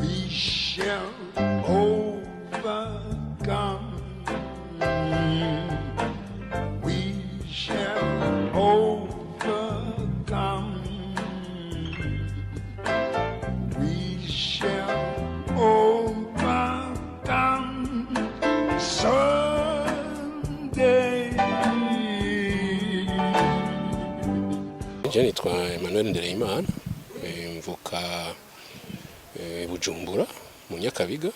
we shall overcome. We shall overcome. We shall overcome someday. Je nitwa Ndereyimana, mvuka Bujumbura mu Nyakabiga.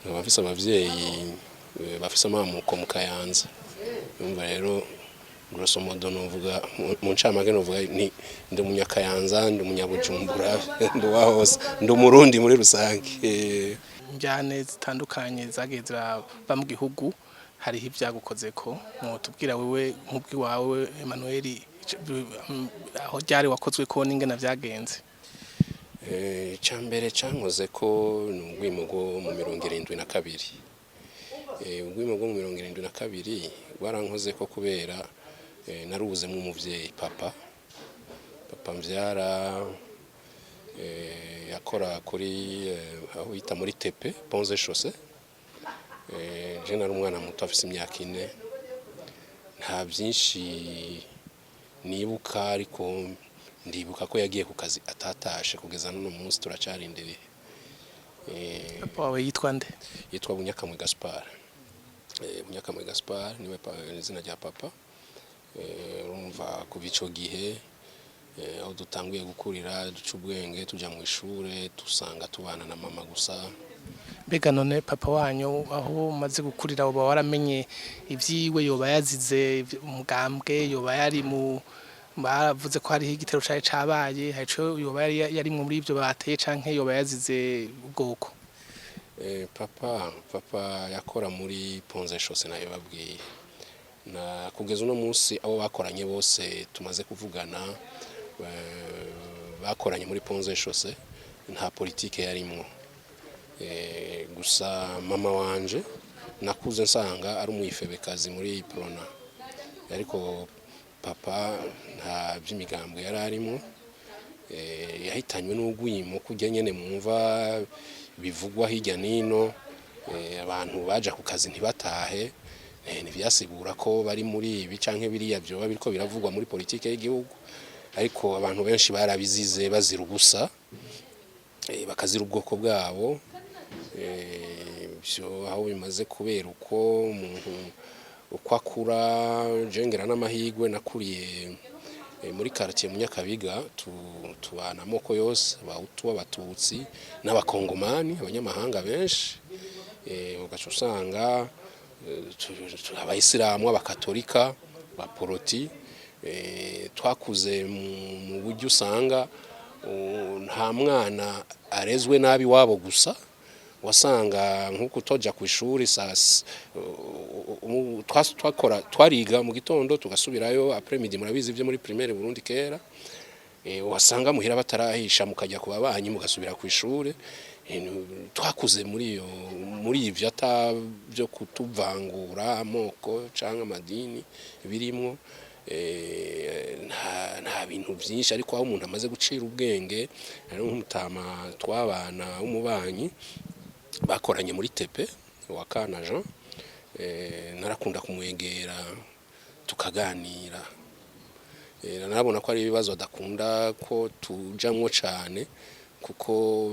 Abafise abavyeyi bafise amamuko mu Kayanza. Umva rero grosso modo novuga mu ncamake novuga ni ndi mu Nyakayanza, ndi mu Nyabujumbura, ndi wahose, ndi umurundi muri rusange. Njyane zitandukanye zageze ba mu gihugu hariho ibyagukozeko mutubwira wewe nk'ubwi wawe Emmanuel aho ryari wakozwe ko n'ingena vyagenze. Cyambere cyankoze ko n'ubwimo bwo mu 72. Ubwimo bwo mu 72 warankoze ko kubera narubuze mu umuvyeyi papa mvyara yakora kuri aho yita muri tepe ponze chaussée. Je nari umwana muto afise imyaka 4 nta byinshi nibuka ariko ndibuka ko yagiye ku kazi atatashe kugeza none munsi turacarindiriye. Papa wawe yitwa nde? Yitwa Bunyakamwe Gaspard. Bunyakamwe Gaspard niwe izina rya papa. Urumva ku bico gihe aho dutanguye gukurira duca ubwenge tuja mu ishure tusanga tubana na mama gusa. Mbega none papa wanyu aho maze gukurira uba waramenye ivyiwe yoba yazize umugambwe yoba yari mu bavuze ko hari igitero cyaje cabaye haco yoba yari muri ivyo bateye canke yoba yazize ubwoko? Papa yakora muri ponze chaussée nayo babwiye na kugeza uno munsi abo bakoranye bose tumaze kuvugana bakoranye muri ponze chaussée nta politique yarimwo. Gusa mama wanje nakuze nsanga ari umwifebekazi muri prona ariko papa nta by'imigambwe yararimo. Yahitanywe n'ugwimo kujya nyene mumva bivugwa hirya nino abantu baje ku kazi ntibatahe nivyasigura ko bari muri ibi canke biriya byo babiriko biravugwa muri politique y'igihugu ariko abantu benshi barabizize bazira ubusa bakazira ubwoko bwabo. Byo aho bimaze kubera uko umuntu uko akura jengera n'amahigwe nakuriye muri quartier mu Nyakabiga tubana amoko yose abahutu abatutsi n'abakongomani abanyamahanga benshi. Ugaca usanga abayisilamu abakatolika baporoti twakuze mu buryo usanga nta mwana arezwe nabi wabo gusa wasanga nkuko toja ku ishuri twariga mu gitondo tugasubirayo après midi murabizi byo muri primaire Burundi kera wasanga muhira batarahisha mukajya kuba banyi mugasubira ku ishuri. Twakuze muri ivyo byo kutuvangura amoko canke amadini birimwo nta bintu byinshi ariko aho umuntu amaze gucira ubwenge ari nk'umutama twabana umubanyi bakoranye muri tepe wa Kana Jean. Narakunda kumwegera tukaganira. Narabona ko ari ibibazo adakunda ko tujamwo cyane kuko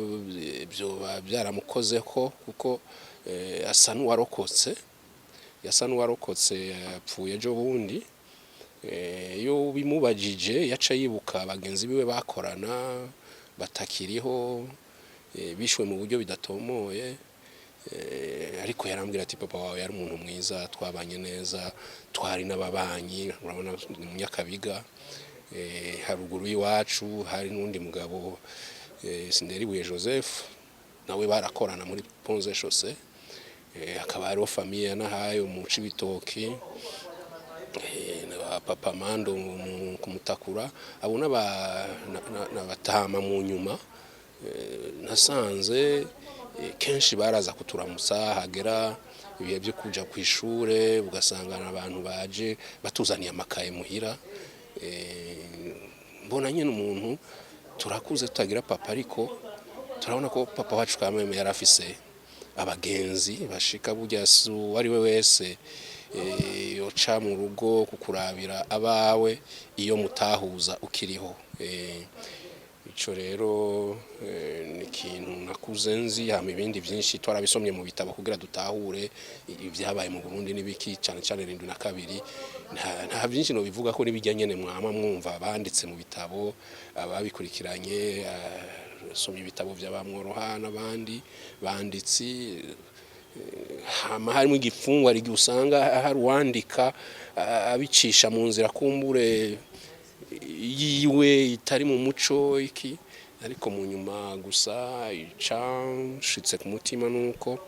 byo byaramukozeho kuko asa n'uwarokotse yapfuye ejo bundi. Yo bimubajije yaca yibuka bagenzi biwe bakorana batakiriho bishwe mu buryo bidatomoye ariko yarambwira ati papa wawe yari umuntu mwiza twabanye neza twari n'ababanyi. Urabona mu Nyakabiga haruguru y'iwacu hari n'undi mugabo Ndereyimana Joseph nawe barakorana muri ponze chaussée. Akaba ari famille nahaye mu Cibitoki papa Mando kumutakura abo n'abatama mu nyuma. Nasanze kenshi baraza kuturamutsa hagera ibihe byo kuja ku ishure ugasangana abantu baje batuzaniye amakaye muhira. Mbona nyine umuntu turakuze tutagira papa ariko turabona ko papa wacu kameme yarafise abagenzi bashika burya su ari we wese yoca mu rugo kukurabira abawe iyo mutahuza ukiriho. Ico rero ni ikintu nakuze nzi hama ibindi byinshi twarabisomye mu bitabo kugira dutahure ibyabaye mu Burundi n'ibiki cyane cyane 72 nta byinshi no bivuga ko nibijyanye ne mwama mwumva banditse mu bitabo ababikurikiranye somye ibitabo by'abamworoha n'abandi banditsi hama harimo igifungwa rigi usanga hari wandika abicisha mu nzira kumbure yiwe itari mu muco iki ariko mu nyuma gusa icanshitse ku mutima nuko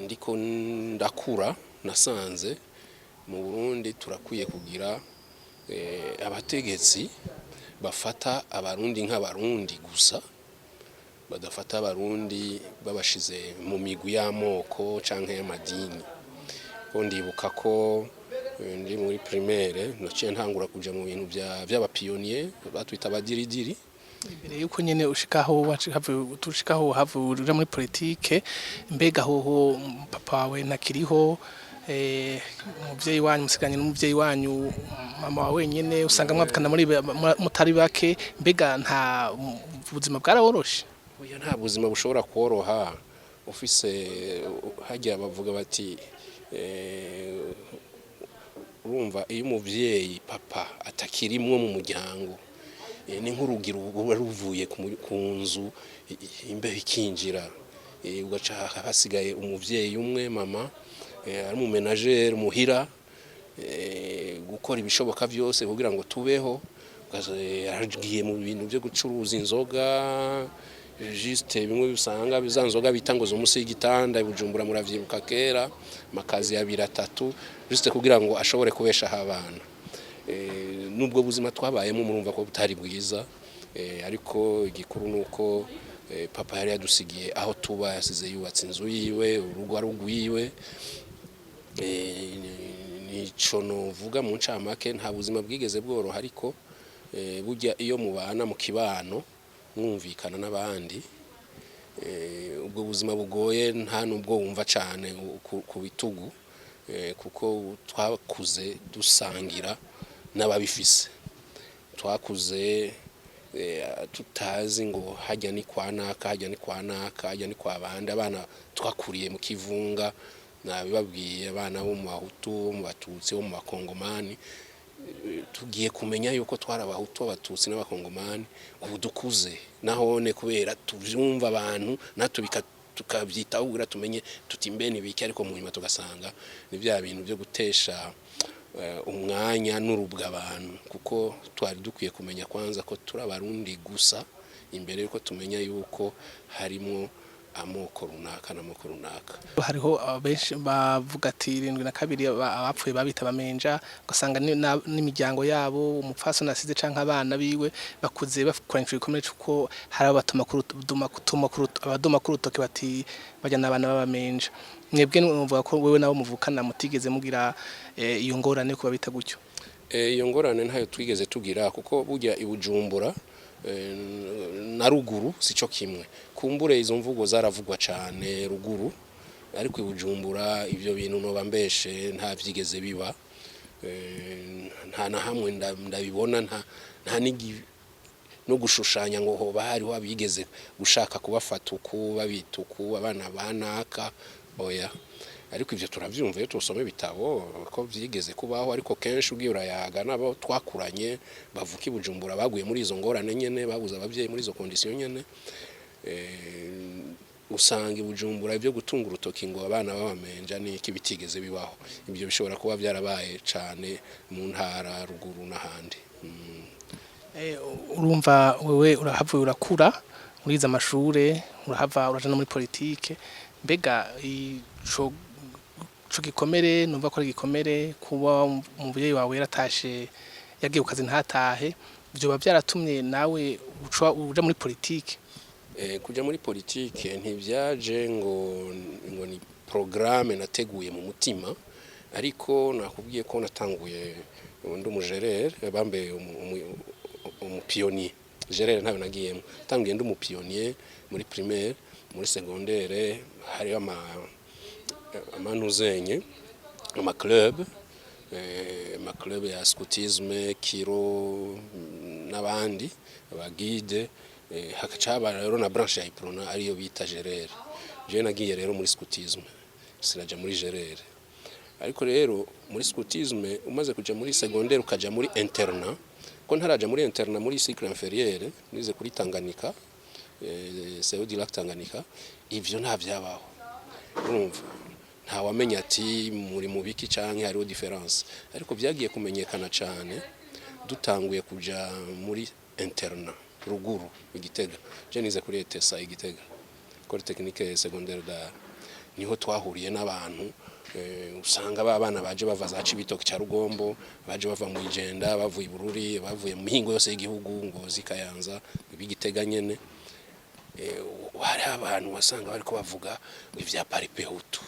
ndiko ndakura nasanze mu Burundi turakwiye kugira abategetsi bafata abarundi nk'abarundi gusa badafata abarundi babashize mu migwi y'amoko canke y'amadini. Ko ndibuka ko ndi muri primaire naciye ntangura kuja mu bintu by'abapionnier batwita abadiridiri. Imbere yuko nyene ushikaho havurira muri politique mbega hoho papa wawe nakiriho umuvyeyi wanyu musiganye n'umuvyeyi wanyu mama wawe wenyene usanga mwavukana muri mutari bake mbega nta buzima bwaraworoshe? Oya nta buzima bushobora kworoha ufise hajya bavuga bati urumva iyo umuvyeyi papa atakirimwo mu muryango ni nk'urugiro ruvuye ku nzu imbeho ikinjira ugaca hasigaye umuvyeyi umwe mama ari mu menagere muhira gukora ibishoboka byose kugira ngo tubeho yaragiye mu bintu byo gucuruza inzoga juste bimwe bisanga bizanzoga bitango zo musi y'igitanda ibujumbura muravyibuka kera makazi ya 2-3 juste kugira ngo ashobore kubesha abana. Nubwo buzima twabayemo murumva ko butari bwiza ariko igikuru nuko papa yari yadusigiye aho tuba yasize yubatse inzu yiwe urugo rugwiwe nico novuga mu ncamake nta buzima bwigeze bworoha ariko burya iyo mubana mu kibano mwumvikana n'abandi ubwo buzima bugoye nta nubwo wumva cyane ku bitugu kuko twakuze dusangira n'ababifise twakuze tutazi ngo hajya ni kwa naka hajya ni kwa naka hajya ni kwa bandi abana twakuriye mu kivunga nabibabwiye abana bo mu Bahutu mu Batutsi bo mu Bakongomani tugiye kumenya yuko twarabahutu abatutsi n'abakongomani ubu dukuze nahone kubera tuvyumva abantu natubika tukabyita ubura tumenye tuti mbene biki ariko mu nyuma tugasanga ni bya bintu byo gutesha umwanya n'urubwa abantu kuko twari dukwiye kumenya kwanza ko turabarundi gusa imbere yuko tumenya yuko harimo amoko runaka n'amoko runaka. Hariho abenshi bavuga ati 72 abapfuye babita bamenja ugasanga n'imiryango yabo umupfaso nasize canke abana biwe bakuze bakoranije ikomere cuko hari abatuma abadoma kurutoke bati bajya n'abana babamenja. Mwebwe numva ko wewe nabo muvukana mutigeze mugira iyo ngorane kuba bita gutyo? Iyo ngorane ntayo twigeze tugira kuko burya ibujumbura na ruguru sico kimwe kumbure izo mvugo zaravugwa cyane ruguru ariko ibujumbura ivyo bintu no bambeshe nta vyigeze biba nta na hamwe ndabibona nta nigi no gushushanya ngo hoba hari wabigeze gushaka kubafata uku babita uku abana banaka oya ariko ivyo turavyumva iyo tusome bitabo ko vyigeze kubaho ariko kenshi ugiye urayaga nabo twakuranye bavuka ibujumbura baguye muri izo ngorane nyene babuza abavyeyi muri izo condition nyene usanga ibujumbura ivyo gutunga urutoki ngo abana babamenja ni iki bitigeze bibaho ibyo bishobora kuba byarabaye cane mu ntara ruguru n'ahandi. Urumva wewe urahavuye urakura muriza amashure urahava uraje no muri politique mbega ico gikomere numva ko ari gikomere kuba umuvyeyi wawe yaratashe yagiye ukazi ntatahe byo byaratumye nawe uja muri politique? Kuja muri politique ntivyaje ngo ni programme nateguye mu mutima ariko nakubwiye ko natanguye ndi umugerere bambe umupionnier gerere ntabe nagiyemo tangiye ndi umupionnier muri primaire muri secondaire hari amanuzenye ama club ya scoutisme kiro n'abandi abagide hakacaba rero na branche ya iprona ariyo bita gerere je nagiye rero muri scoutisme sinaja muri gerere ariko rero muri scoutisme umaze kuja muri secondaire ukaja muri internat ko ntaraja muri internat muri cycle inférieur nize kuri Tanganyika c'est du lac Tanganyika ivyo nta vyabaho urumva nta wamenya ati muri mubiki canke hariho difference ariko vyagiye kumenyekana cyane dutanguye kuja muri internat ruguru igitega je nize kuri etesa igitega école technique secondaire da niho twahuriye n'abantu usanga abana baje bava za Cibitoke cya Rugombo baje bava mu Igenda bavuye Bururi bavuye mu mihingo yose y'igihugu ngo zikayanza bigitega nyene hari abantu wasanga bariko bavuga ivya paripehutu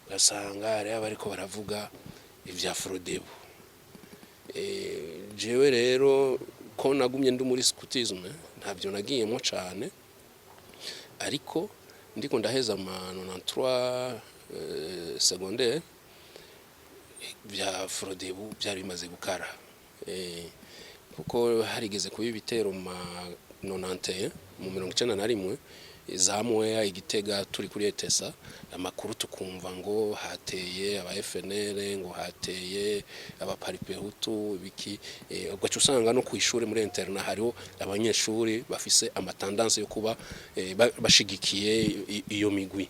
basanga hari abariko baravuga ivya frodebu jewe rero ko nagumye ndi muri scoutisme ntavyo nagiyemo cyane ariko ndiko ndaheza ama 93 secondaire vya frodebu byari bimaze gukara kuko harigeze kuba ibitero ma 91 mu 1991 zamwe igitega turi kuri etesa amakuru tukumva ngo hateye aba FNL ngo hateye aba paripehutu biki ubwo usanga no kwishuri muri interna hariho abanyeshuri bafise amatendance yo kuba bashigikiye iyo migwi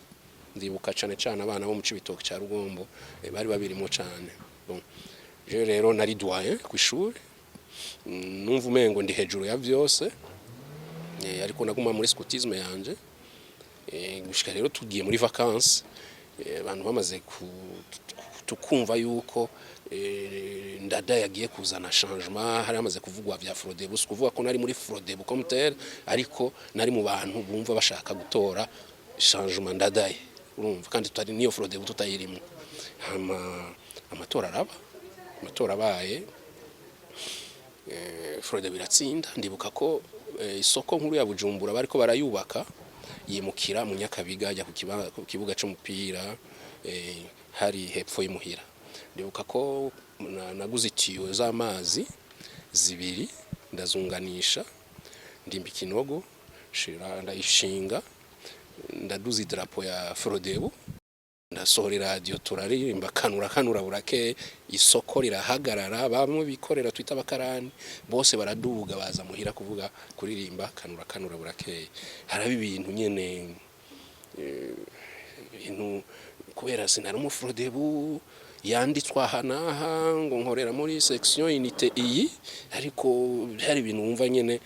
ndibuka cyane abana bo mu Cibitoke cya Rugombo bari babirimo cyane bon je rero nari doyen kwishuri numva umengo ndi hejuru ya byose ariko naguma muri scoutisme yanje gushika rero tugiye muri vacances abantu bamaze tukumva yuko ndada yagiye kuzana changement hari amaze kuvugwa vya frodebu kuvuga ko nari muri frodebu comme tel ariko nari mu bantu bumva bashaka gutora changement ndadaye urumva kandi tutari niyo frodebu tutayirimo amatora abaye frodebu iratsinda ndibuka ko isoko nkuru ya Bujumbura bariko barayubaka yimukira mu Nyakabiga ajya ku kibuga cy'umupira hari hepfo y'imuhira ndibuka ko naguze itiyo z'amazi zibiri ndazunganisha ndimba ikinogo shira ndayishinga ndaduza idrapo ya frodebu ndasohora radio turaririmba kanura burake isoko rirahagarara bamwe bikorera twita abakarani bose baraduga baza muhira kuvuga kuririmba kanura burake haraba ibintu nyene ibintu kubera sinari mu frodebu yanditswa hanaha ngo nkorera muri section unité iyi ariko hari ibintu wumva nyene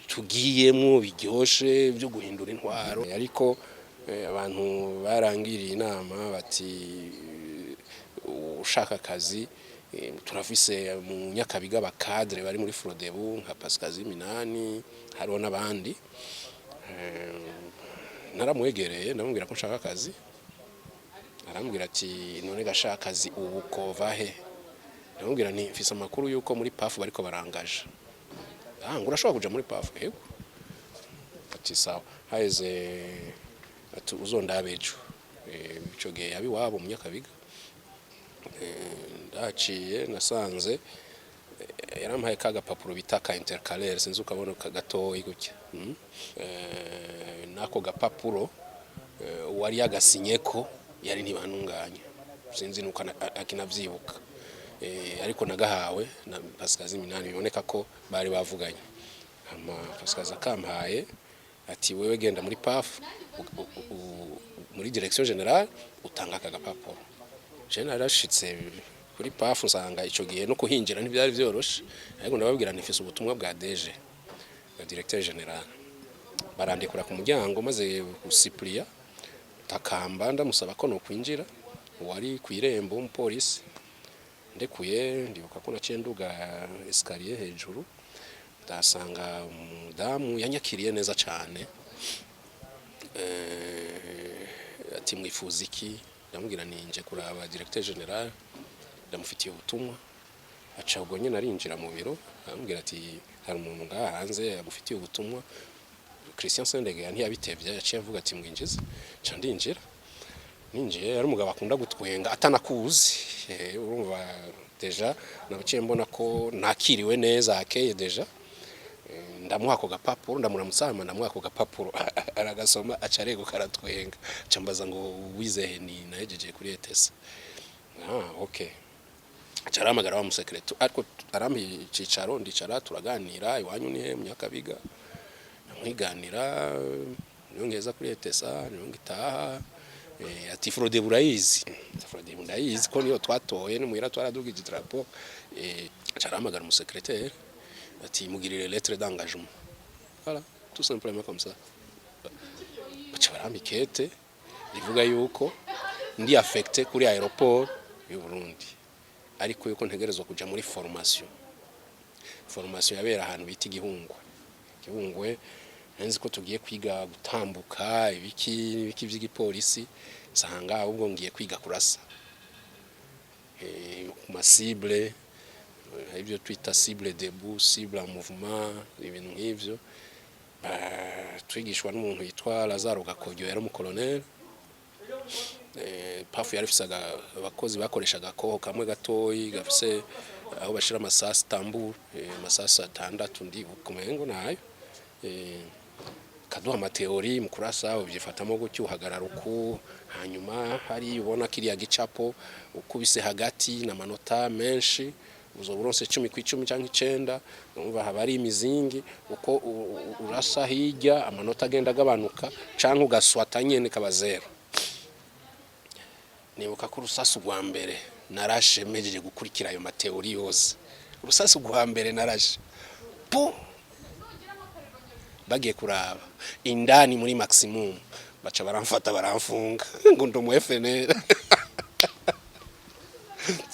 tugiyemo biryoshe byo guhindura intwaro ariko abantu barangiriye inama bati ushaka akazi turafise mu Nyakabiga abakadre bari muri frodebu nka Pascal Minani hariho n'abandi naramwegereye ndamubwira ko nshaka akazi arambwira ati none gashaka akazi ubu kova he ndamubwira nti mfise amakuru yuko muri PAF bariko barangaje ngo urashobora kuja muri PAF yego ati sawa haize ati uzondabejo ico gihe yabi wabo mu Nyakabiga ndaciye nasanze yarampaye kaga papuro bitaka intercalaire sinzi ukabona kagatoyi gutya nako gapapuro wari yagasinyeko yari ntibanunganya sinzi nuko akinavyibuka ariko nagahawe na Pascal Minani biboneka ko bari bavuganye ama Pascal akampaye ati wewe genda muri PAF muri direction générale utanga akagapapuro je narashitse kuri PAF usanga ico gihe no kuhinjira ntibyari byoroshe ariko ndababwira nifise ubutumwa bwa DG bwa directeur général barandikura ku muryango maze gusiplia takamba ndamusaba ko no kwinjira wari kwirembo umupolisi ndekuye ndibuka ko naciye nduga escalier hejuru ndasanga umudamu yanyakiriye neza cyane ati mwifuza iki ndamubwira ninje kuraba directeur général ndamufitiye ubutumwa aca ubwo nyine arinjira mu biro ambwira ati hari umuntu ngaha hanze agufitiye ubutumwa. Christian Sendege ntiyabitevye yaciye avuga ati mwinjize ca ndinjira ninjiye ari umugabo akunda gutwenga atanakuzi urumva deja nabuciye mbona ko nakiriwe neza akeye deja ndamuha ako gapapuro ndamuramutsa ndamuha ako gapapuro aragasoma acarego karatwenga cambaza ngo wizehe ni nahejeje kuri ETS. Okay cyaramagara wa musekretu ariko arampi cicaro ndicara turaganira iwanyu ni he Munyakabiga mwiganira nyongeza kuri ETS nyongitaha ati Frode burayizi ko niyo twatoye n'umuhira twaradugije drapeau cyaramagara umusekreteri ati mugirire lettre d'engagement. Voilà, tout simplement comme ça. Bacha baramikete rivuga yuko ndi affecté kuri aéroport y'u Burundi ariko yuko ntegerezwa kuja muri formation yabera ahantu bita igihungwe nzi ko tugiye kwiga gutambuka ibiki by'igipolisi sanga ahubwo ngiye kwiga kurasa ku masible ibyo twita cible debout cible en mouvement ibintu nk'ivyo twigishwa n'umuntu yitwa Lazaro Gakodyo yari umukolonel pafu yarifisaga abakozi bakoreshaga koho kamwe gatoyi gafise aho bashira amasasi tambur amasasi 6 ndi kumengo nayo kaduha amateori mu kurasa ubyifatamo gutyo uhagarara uko hanyuma hari ubona kiriya gicapo ukubise hagati na manota menshi uzoburonse 10 ku 10 cyangwa 9 umva habari imizingi uko urasa hirya amanota agenda agabanuka cyangwa ugaswata nyene kaba 0. Nibuka ko urusasu rwa mbere narashe mejeje gukurikira ayo mateori yose urusasu rwa mbere narashe bagiye kuraba indani muri maximum baca baramfata baramfunga ngo ndo mu FNL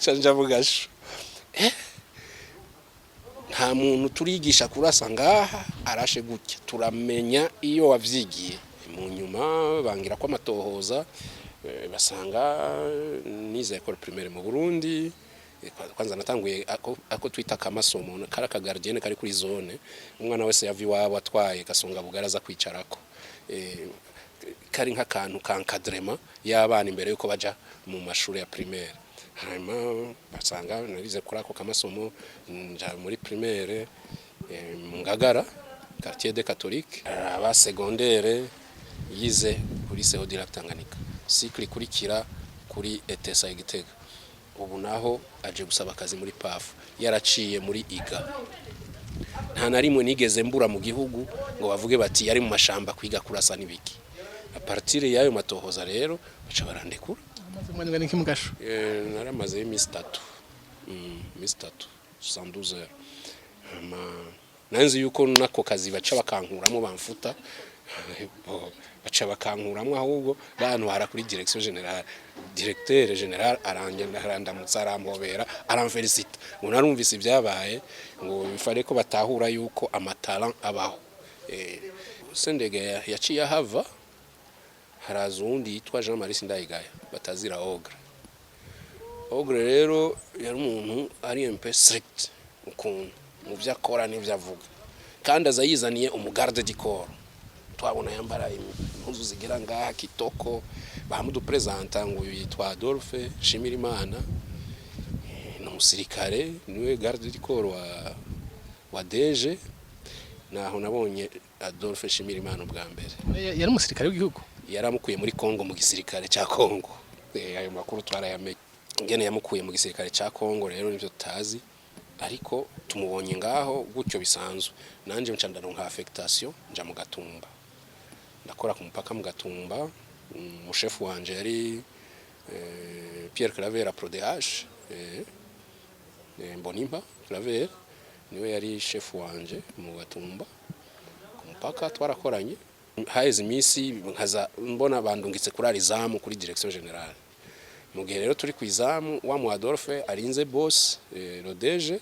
canja bugasho nta muntu turigisha kurasa ngaha arashe gutya turamenya iyo wavyigiye mu nyuma bangira ko amatohoza basanga nize école primaire mu Burundi kwanza natanguye ako twita kamasomo kara ka gardien kari kuri zone umwana wese yavi wabo atwaye gasonga bugaraza kwicarako kari nk'akantu kankadrema y'abana imbere yuko baja mu mashuri ya primaire hanyuma basanga narize kuri ako kamasomo nja muri primaire mu Ngagara quartier des catholiques aba secondaire yize kuri Seodira Tanganyika cycle kurikira kuri ETS Igitega ubu naho aje gusaba akazi muri PAF yaraciye muri iga nta narimwe nigeze mbura mu gihugu ngo bavuge bati yari mu mashamba kwiga kurasa nibiki a partir yayo matohoza rero baca barandekura amaze n'iki mugasho naramaze iminsi 3 112 heures nanzi yuko nako kazi baca bakankuramo bamfuta baca bakankuramo ahubwo bantu bara kuri direction générale directeur général arandamutsa arambobera aramfelicita ngo narumvise ibyabaye ngo bifare ko batahura yuko amatalan abaho Sendege yaciye hava haraza undi yitwa Jean Marie Sindayigaya batazira Ogre rero yari umuntu ari un peu strict ukuntu mu byakora n'ibyo avuga kandi azayizaniye umugarde du corps twabona yambara impuzu zigira ngaha kitoko bamudu presenta ngo yitwa Adolphe Shimirimana n'umusirikare niwe garde du corps wa DG naho nabonye Adolphe Shimirimana ubwa mbere yari umusirikare w'igihugu yaramukuye muri Kongo mu gisirikare cya Kongo ayo makuru twarayamenye ngene yamukuye mu gisirikare cya Kongo rero nivyo tutazi ariko tumubonye ngaho gutyo bisanzwe nanje nca ndaronka affectation nja mu Gatumba ndakora ku mupaka mu Gatumba mushefu wanje yari Pierre Claver Prodh Mbonimpa Claver niwe yari chef wanje mu Gatumba ku mupaka twarakoranye haize imisi nkaza mbona bandungitse kurari zamu kuri direction générale mu gihe rero turi kwizamu wa mu Adolphe arinze boss Rodeje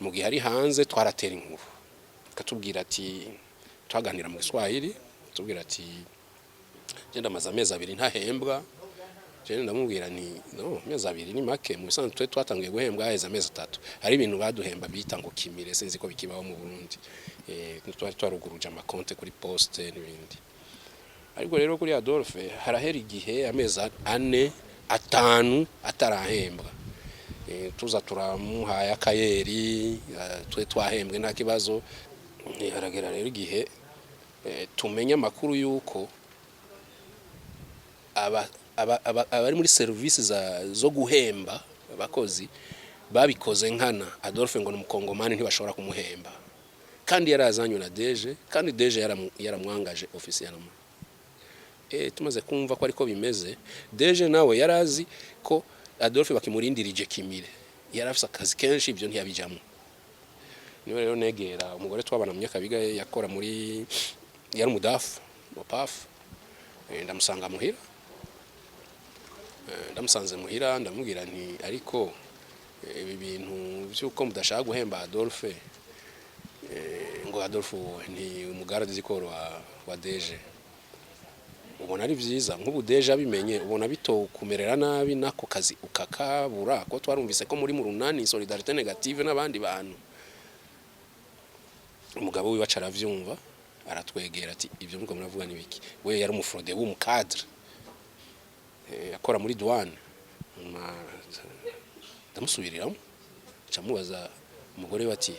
mu gihe ari hanze twaratera inkuru katubwira ati twaganira mu Giswahili tubwira ati genda maza amezi 2 ntahembwa je ndamubwira nti no amezi abiri ni make mu bisanzwe twe twatangiye guhembwa haheze amezi 3 hari ibintu baduhemba bita ngo kimire sinzi ko bikibaho mu Burundi twari twaruguruje amakonte kuri poste n'ibindi ariko rero kuri Adolphe harahera igihe amezi 4 5 atarahembwa tuza turamuhaye akayeri twe twahembwe nta kibazo haragera rero igihe tumenya makuru yuko abari muri service zo guhemba abakozi babikoze nkana Adolphe ngo n'umukongomani ntibashobora kumuhemba kandi yarazanywe na deje kandi deje yaramwangaje officiellement tumaze kumva ko ariko bimeze deje nawe yarazi ko Adolphe bakimurindirije kimire yarafise akazi kenshi ibyo ntiyabijamo niwe rero negera umugore twabana mu myaka biga yakora muri yari umudafu mopaf ndamusanga muhira ndamusanze muhira ndamubwira nti ariko ibi bintu byuko mudashaka guhemba Adolphe ngo Adolphe ni umugarde zikoro wa deje ubona ari byiza nk'ubu deje abimenye ubona bitokumerera nabi nako kazi ukakabura ko twarumvise ko muri mu runani solidarité négative n'abandi bantu umugabo wiwe acaravyumva aratwegera ati ibyo muko muravuga ni biki we yari umufrode w'umukadre akora muri douane ndamusubiriramo camubaza umugore bati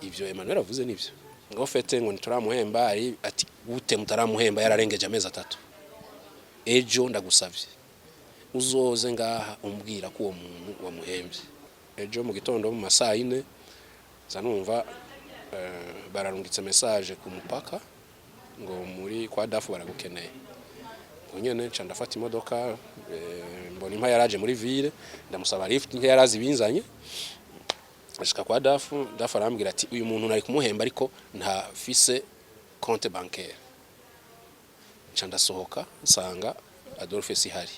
ibyo Emmanuel avuze nibyo ngo fete ngo ntituramuhemba ari ati gute mutaramuhemba yararengeje amezi 3 ejo ndagusavye uzoze ngaha umbwira ko uwo muntu wamuhembye ejo mu gitondo mu masaa 4 zanumva bararungitse message ku mupaka ngo muri kwa dafu baragukeneye nyene nca ndafata imodoka mbona impa yaraje muri ville ndamusaba lift nke yarazi binzanye ashika kwa dafu arambwira ati uyu muntu nari kumuhemba ariko nta fise compte bancaire nca ndasohoka nsanga Adolphe sihari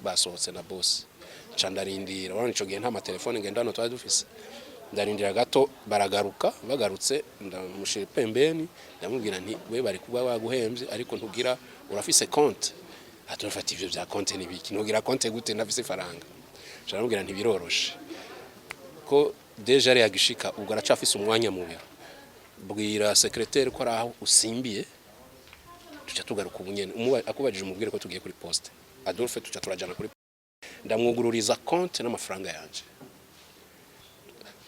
basohotse na boss nca ndarindira urabona ico gihe nta amatelefone ngendano twari dufise ndarindira gato baragaruka bagarutse ndamushira pembeni ndamubwira nti we bari kuba baguhembye ariko ntugira urafise compte Adolphe ati ivyo bya compte ni biki ntugira compte gute ndafise faranga ndamubwira nti biroroshe ko deja ari agishika ubwo aracafise umwanya mu biro bwira secrétaire ko araho usimbiye tuca tugaruka ubunyene akubajije umubwire ko tugiye kuri poste Adolphe tuca turajana kuri ndamwugururiza compte n'amafaranga yanje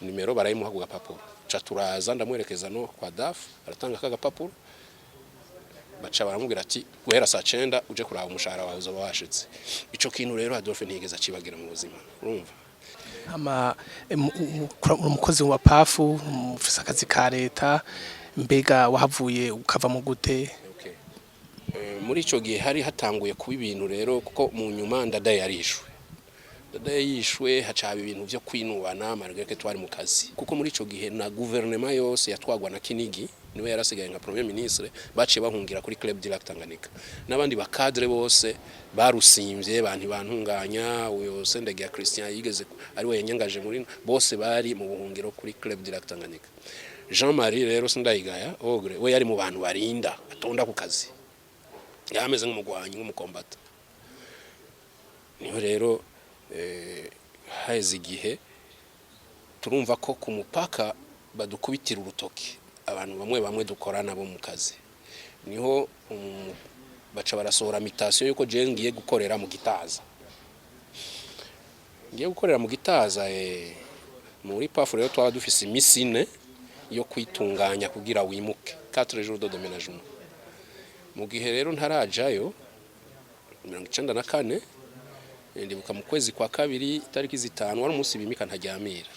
nimero barayimuha ku gapapuro ca turaza ndamwerekeza no kwa DAF aratanga aka gapapuro baca baramubwira ati guhera saa 9 uje kuraba umushahara wawe uzoba washitse ico kintu rero Adolphe ntiyigeze acibagira mu buzima urumva ama umukozi wa pafu ufise akazi ka leta mbega wahavuye ukava mu gute muri ico gihe hari hatanguye kuba ibintu rero kuko mu nyuma ndadaye yishwe hacaba ibintu byo kwinubana margeke twari mu kazi kuko muri ico gihe na gouvernement yose yatwagwa na Kinigi niwe yarasigaye nka premier ministre baciye bahungira kuri club direct Tanganyika nabandi bakadre bose barusimvye bantu bantunganya uyo Sendege ya Christian yigeze ari we yanyangaje muri bose bari mu buhungiro kuri club direct Tanganyika Jean-Marie rero sindayigaya ogre we yari mu bantu barinda atonda ku kazi yameze nk'umugwanyi nk'umukombata niho rero haize igihe turumva ko ku mupaka badukubitira urutoki abantu bamwe dukorana bo mu kazi niho baca barasohora mutation yuko je ngiye gukorera mu Gitaza muri pafu rero twaba dufise imisine yo kwitunganya kugira wimuke 4 jours de déménagement mu gihe rero ntarajayo 94 ndibuka mu kwezi kwa kabiri tariki 5 wari umunsi bimika ntajyamira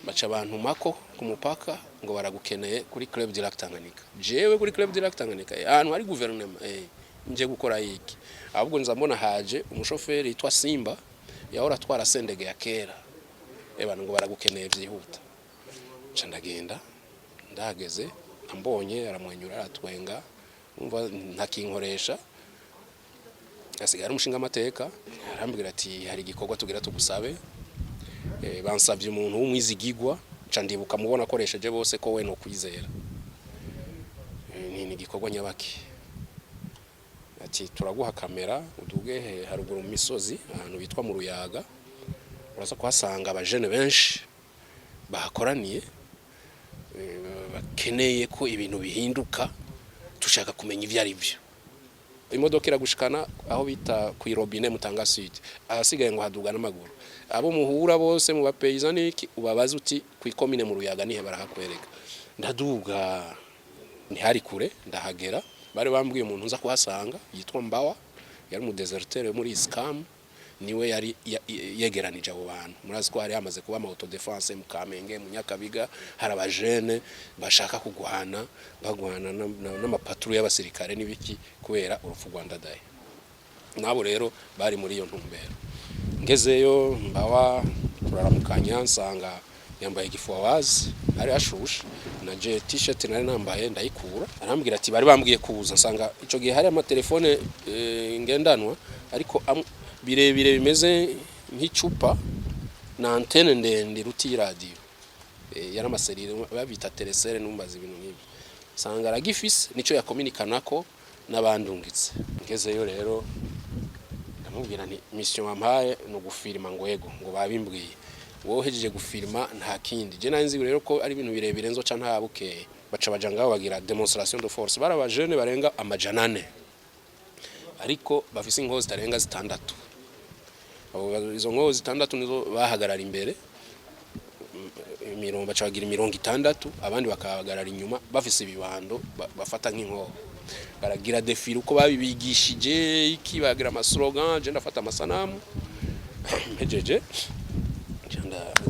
baca abantu mako ku mupaka ngo baragukeneye kuri club direct Tanganyika jewe kuri club direct Tanganyika ahantu hari gouvernement nje gukora iki ahubwo nza mbona haje umushoferi yitwa Simba yahora twara Sendege ya kera abantu ngo baragukeneye byihuta nca ndagenda ndageze ambonye aramwenyura aratwenga umva ntakinkoresha asigara umushinga amateka arambwira ati hari igikorwa tugira tugusabe bansavye umuntu w'umwizigigwa ca ndibuka mubona akoresheje bose ko we no kwizera ni igikorwa nyabaki ati turaguha kamera uduge haruguru mu misozi ahantu bitwa mu Ruyaga uraza kuhasanga abajene benshi bahakoraniye bakeneye ko ibintu bihinduka tushaka kumenya ivyo ari byo imodoka iragushikana aho bita ku irobine Mutanga Sud ahasigaye ngo haduga n'amaguru abo muhura bose mu bapeyizani ubabaza uti ku ikomine mu Ruyaga nihe barahakwereka ndaduga ntihari kure ndahagera bari bambwiye umuntu nza kuhasanga yitwa Mbawa yari mu deserteur muri Scam niwe yari yegeranije abo bantu murazi ko hari hamaze kuba auto defense mu Kamenge mu Nyakabiga hari abajene bashaka kugwana bagwana n'amapatrouille y'abasirikare n'ibiki kubera urupfu rwa Ndadaye nabo rero bari muri iyo ntumbero ngezeyo Mbawa turaramukanya nsanga yambaye igifuawazi ari ashushe na je t-shirt nari nambaye ndayikura arambwira ati bari bambwiye kuza nsanga ico gihe hari amatelefone ngendanwa ariko birebire bimeze nk'icupa na antenne ndende ruti radio yari amaserire babita telesere numbaza ibintu nk'ibyo nsanga aragifise nico yakomunikanako n'abandungitse ngezeyo rero ndamubwira nti mission wampaye no gufirima ngo yego ngo babimbwiye wohejeje gufirima nta kindi je nanzi rero ko ari ibintu birebire nzoca nta bukeye baca baja ngaho bagira demonstration de force barabajene barenga amajanane ariko bafise inkozi tarenga zitandatu izo nkozi zitandatu nizo bahagarara imbere imirongo baca bagira imirongo itandatu abandi bakahagarara inyuma bafise ibibando bafata nk'inkoho baragira defile uko babibigishije iki bagira amaslogan je ndafata amasanamu mpejeje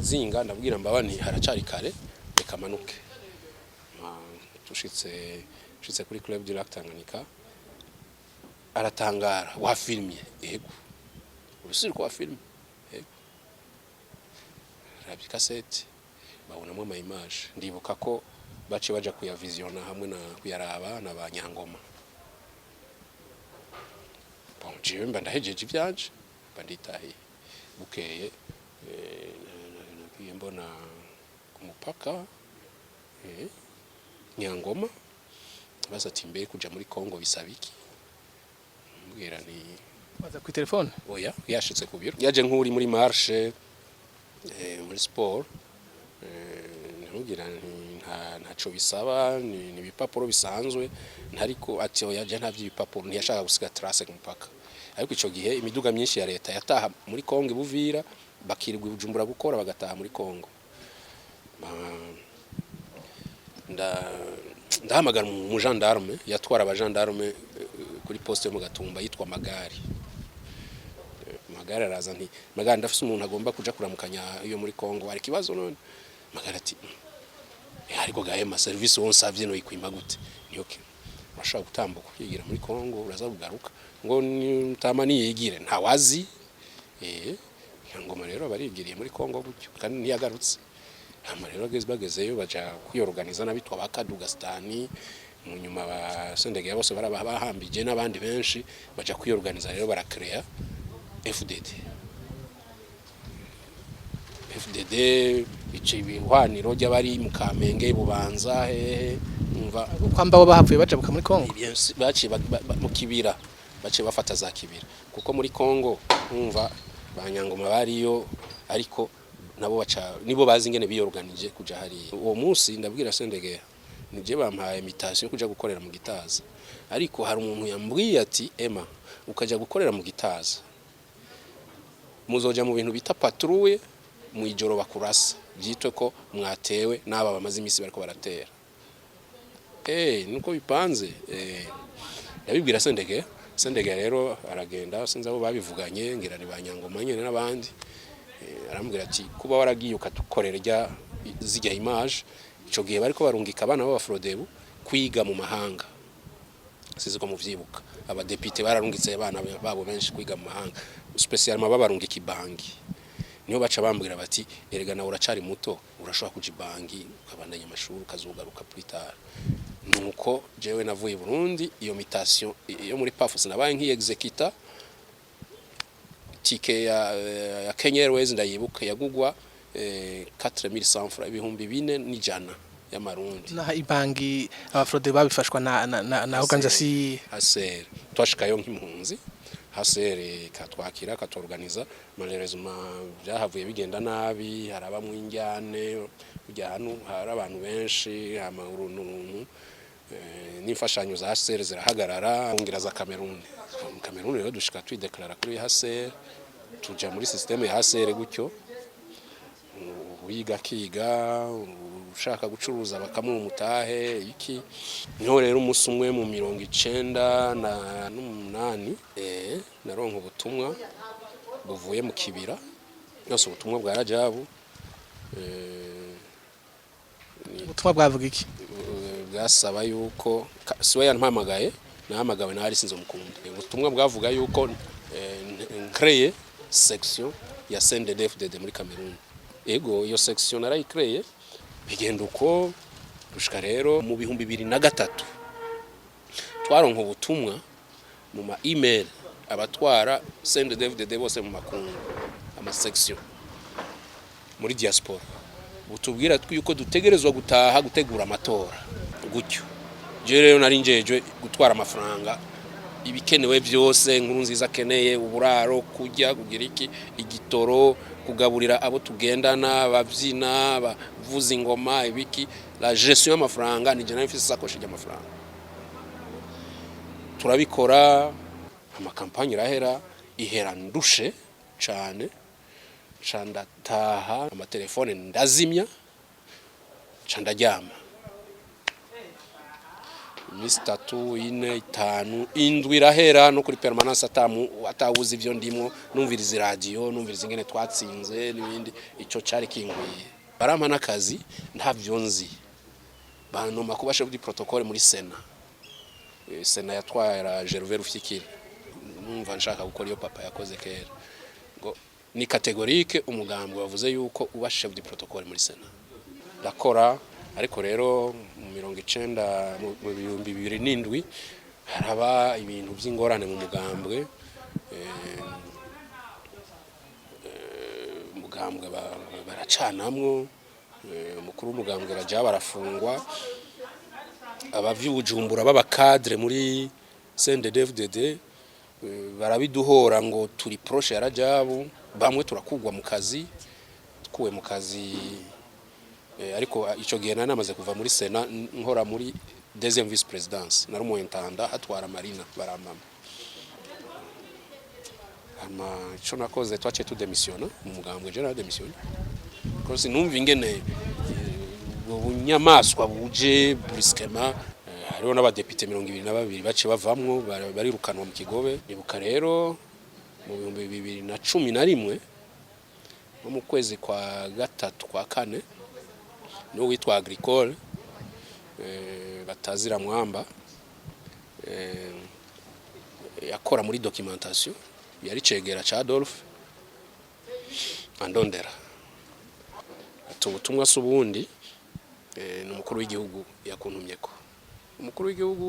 zinga ndabwira Mbawa ni haracari kare reka manuke tushitse kuri club du Lac Tanganyika aratangara wa filmye yego urusiri ko wa film yego rabi cassette babonamo ama image ndibuka ko bace baja kuya visiona hamwe na kuyaraba n'abanyangoma bon je mba ndahejeje ivyanje banditahi bukeye mbona kumupaka Nyangoma basati mbere kuja muri Kongo bisabiki mbwira ni baza ku telefone oya yashitse ku biro yaje nk'uri muri marche muri sport mbwira ntaco bisaba ni bipapuro bisanzwe ntariko ati oya je ntavye bipapuro ntiyashaka gusiga trace ku mupaka ariko ico gihe imiduga myinshi ya leta yataha muri Kongo Buvira bakirwa Bujumbura gukora bagataha muri Kongo ndahamagara mu gendarme yatwara aba gendarme kuri poste yo mu Gatumba yitwa Magari araza nti Magari ndafise umuntu agomba kuja kuramukanya iyo muri Kongo ari kibazo none Magari ati ariko gahe ma service won savye no ikwima gute ni okay urashaka gutambuka yigira muri Kongo uraza kugaruka ngo ntamani yigire ntawazi ngoma rero barigiriye muri Kongo gutyo kandi ntiyagarutse rero bagezeyo baja kwiyorganiza nabitwa bakadugastani mu nyuma ba CNDD bose barabahambije n'abandi benshi baja kwiyorganiza rero barakrea FDD icibihwaniro ry'abari mu Kamenge Bubanza umva kwamba bo bahavuye bajabuka muri Kongo baci mu kibira bace bafata za kibira kuko muri Kongo umva banyangoma bariyo ariko nabo baca nibo bazi ingene biyorganije kuja hari uwo munsi ndabwira CNDD nije bampaye invitation kuja gukorera mu Gitaza ariko hari umuntu yambwiye ati Emma ukaja gukorera mu Gitaza muzoja mu bintu bita patrouille mu ijoro bakurasa byitwe ko mwatewe n'aba bamaze imisi bariko baratera nuko bipanze ndabibwira CNDD rero aragenda sinzi abo babivuganye ngira ni banyangoma nyene n'abandi arambwira ati kuba waragiye ukatukorera zijya image ico gihe bariko barungika abana b'abafrodebu kwiga mu mahanga siziko muvyibuka abadepite bararungitse abana babo benshi kwiga mu mahanga spécialement babarungika ibangi niho baca bambwira bati erega na uracari muto urashobora kuja ibangi ukabandanya amashuri ukazogaruka plus tard nuko jewe navuye Burundi iyo mutation yo muri PAF nabaye nk'executor tike ya Kenya Airways ndayibuka yagugwa 4100 francs ibihumbi 4 n'ijana y'amarundi na ibangi abafrode babifashwa na organisation hasere twashikayo nk'impunzi hasere katwakira katorganiza malheureusement byahavuye bigenda nabi harabamwe injyane kujya hano hari abantu benshi amahuruntu n'imfashanyo za hasere zirahagarara ngira za Cameroon rero dushika twideklara kuri hasere tuja muri systeme ya hasere gutyo wiga kiga ushaka gucuruza bakamu mutahe iki niho rero umunsi umwe mu 1998 naronka ubutumwa buvuye mu kibira yose ubutumwa bwa Rajabu ubutumwa bwavuga iki bwasaba yuko siwe yanmpamagaye nahamagawe na Alice Nzomukunda ubutumwa bwavuga yuko créer section ya CNDD-FDD muri Cameroon ego iyo section narayicreye bigenda uko dushika rero mu 2003 twaronka ubutumwa mu ma email abatwara CNDD-FDD bose mu makungu ama section muri diaspora butubwira yuko dutegerezwa gutaha gutegura amatora gutyo je rero nari njejwe gutwara amafaranga ibikenewe byose nkuru nziza keneye uburaro kujya kugira iki igitoro kugaburira abo tugendana bavyina bavuza ingoma ibiki la gestion y'amafaranga ni jana mfise sakoshi y'amafaranga turabikora amakampanye rahera ihera ndushe cyane candataha amatelefone ndazimya candaryama imisi 3 4 5 indwi rahera no kuri permanence atawuzi ivyo ndimo numviriza radio numviriza ingene twatsinze n'ibindi ico cari kinguye barampa nakazi ntavyo nzi banoma kuba chef du protocole muri Sena yatwara Gervais Rufikiri numva nshaka gukora iyo papa yakoze kera ngo ni categorique umugambwe wavuze yuko uba chef du protocole muri Sena dakora ariko rero mu 2007 haraba ibintu by'ingorane mu mugambwe mugambwe baracanamwo umukuru w'umugambwe raja barafungwa abavyujumbura baba cadre muri CNDD-FDD barabiduhora ngo turi proche ya Rajabu bamwe turakugwa mu kazi tkuwe mu kazi ariko ico gihe namaze kuva muri Sena nkora muri deuxième vice présidence nari mu intendant atwara marina baramama ama ico nakoze twace tu démissionner mu mugambwe je na démissionner ko sinumva ingene ubunyamaswa buje brusquement hariho n'abadepite 22 bace bavamwo barirukanwa mu Kigobe nibuka rero mu 2011 mu kwezi kwa gatatu kwa kane no witwa agricole batazira mwamba yakora muri documentation yari cegera cha Adolphe andondera ubutumwa subundi n'umukuru w'igihugu yakuntumyeko umukuru w'igihugu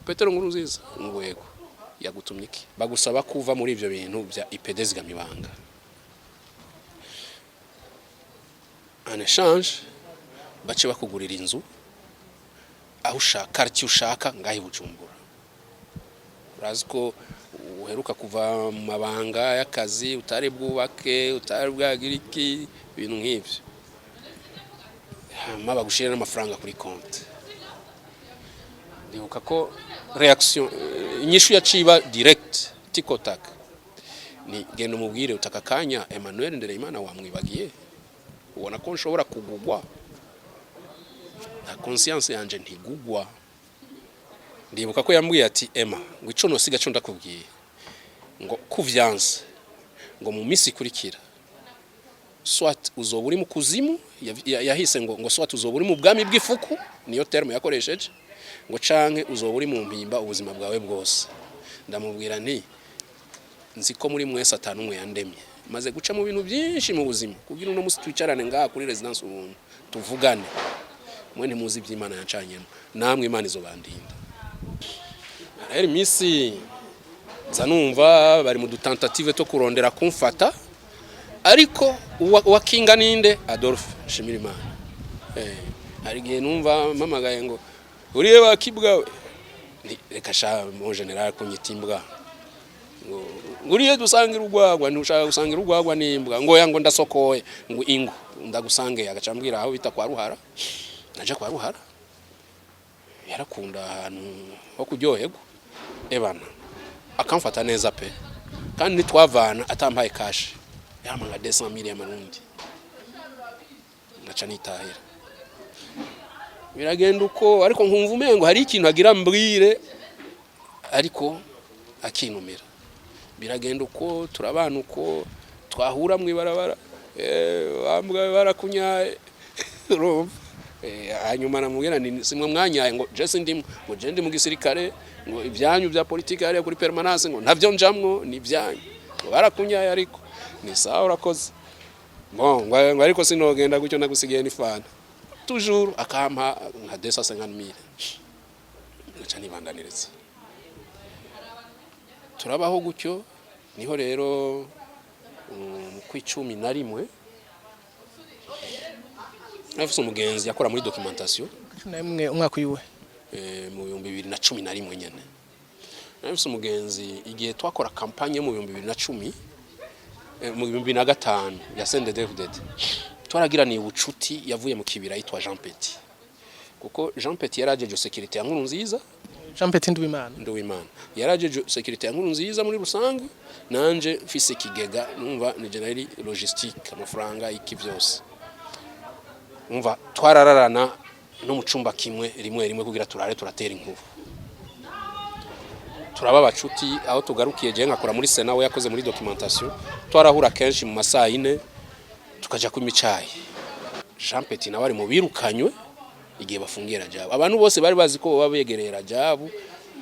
Petero Nkurunziza ngwego yagutumyiki bagusaba kuva muri ivyo bintu bya IPD zigamibanga en échange bace bakugurira inzu aho ushaka quartier ushaka ngahi Bujumbura uraziko uheruka kuva mu mabanga y'akazi utari bwubake utari bwagiriki ibintu nk'ivyo maba gushira n'amafaranga kuri compte ndibuka ko reaction inyishu yaciba direct tikotak ni genda umubwire utakakanya Emmanuel Ndereyimana wamwibagiye ubona ko nshobora kugugwa na conscience yanje ntigugwa ndibuka ko yambwiye ati Emma ngo ico nosiga cyo ndakubwiye ngo kuvyanse ngo mu misi kurikira soit uzoburi mu kuzimu yahise ngo soit uzoburi mu bwami bw'ifuku niyo terme yakoresheje ngo canke uzoburi mu mpimba ubuzima bwawe bwose ndamubwira nti nziko muri mwese atanu umwe yandemye maze guca mu bintu byinshi mu buzima kugira uno musi twicarane ngaha kuri residence ubuntu tuvugane mwe ntimuzi iby'Imana yacanyemo namwe Imana izobandinda rero imisi zanumva bari mu dutentative to kurondera kumfata ariko wakinga ninde Adolphe Shimirimana hari gihe numva mamagaye ngo uriye bakibwa reka sha mu general kunyitimbwa ngo uriye dusangira urwagwa ntushaka gusangira urwagwa nimbwa ngo yango ndasokoye ngo ingo ndagusange agacambwira aho bita kwa ruhara naje kwa ruhara yarakunda ahantu ho kuryoherwa ebana akamfata neza pe kandi nitwavana atampaye cash yamanga 200,000 y'amarundi naca nitahira biragenda uko ariko nkumva umengo hari ikintu agira mbwire ariko akinumira biragenda uko turabana uko twahura mu ibarabara bambwa barakunyaye hanyuma namubwira ni simwe mwanyaye ngo je sindimo ngo je ndi mu gisirikare ngo ibyanyu bya politike ari kuri permanence ngo ntavyo njamwo ni byanyu barakunyaye ariko ni sawa urakoze ngo ariko sinogenda gucyo nagusigiye ni fana toujours akampa nka 250,000 naca nibandaniriza turabaho gucyo niho rero ku 11 nafise umugenzi yakora muri documentation namwe umwaka uyiwe mu 2011 nyene nafise umugenzi igihe twakora campagne mu 2010 mu 2005 ya CNDD-FDD twaragiraniye ubucuti yavuye mu kibira yitwa Jean Petit kuko Jean Petit yarajeje sécurité ya nkuru nziza Jean Petit Ndereyimana yarajeje sécurité ya nkuru nziza muri rusange nanje mfise kigega numva ni generali logistique amafaranga iki byose umva twarararana no mu cumba kimwe rimwe kugira turare turatera inkuru turaba bacuti aho tugarukiye je ngakora muri Sena we yakoze muri documentation twarahura kenshi mu masaha 4 tukaja ku micayi Jean Petit nawe ari mu birukanywe igihe bafungira Rajabu abantu bose bari bazi ko babegerera Rajabu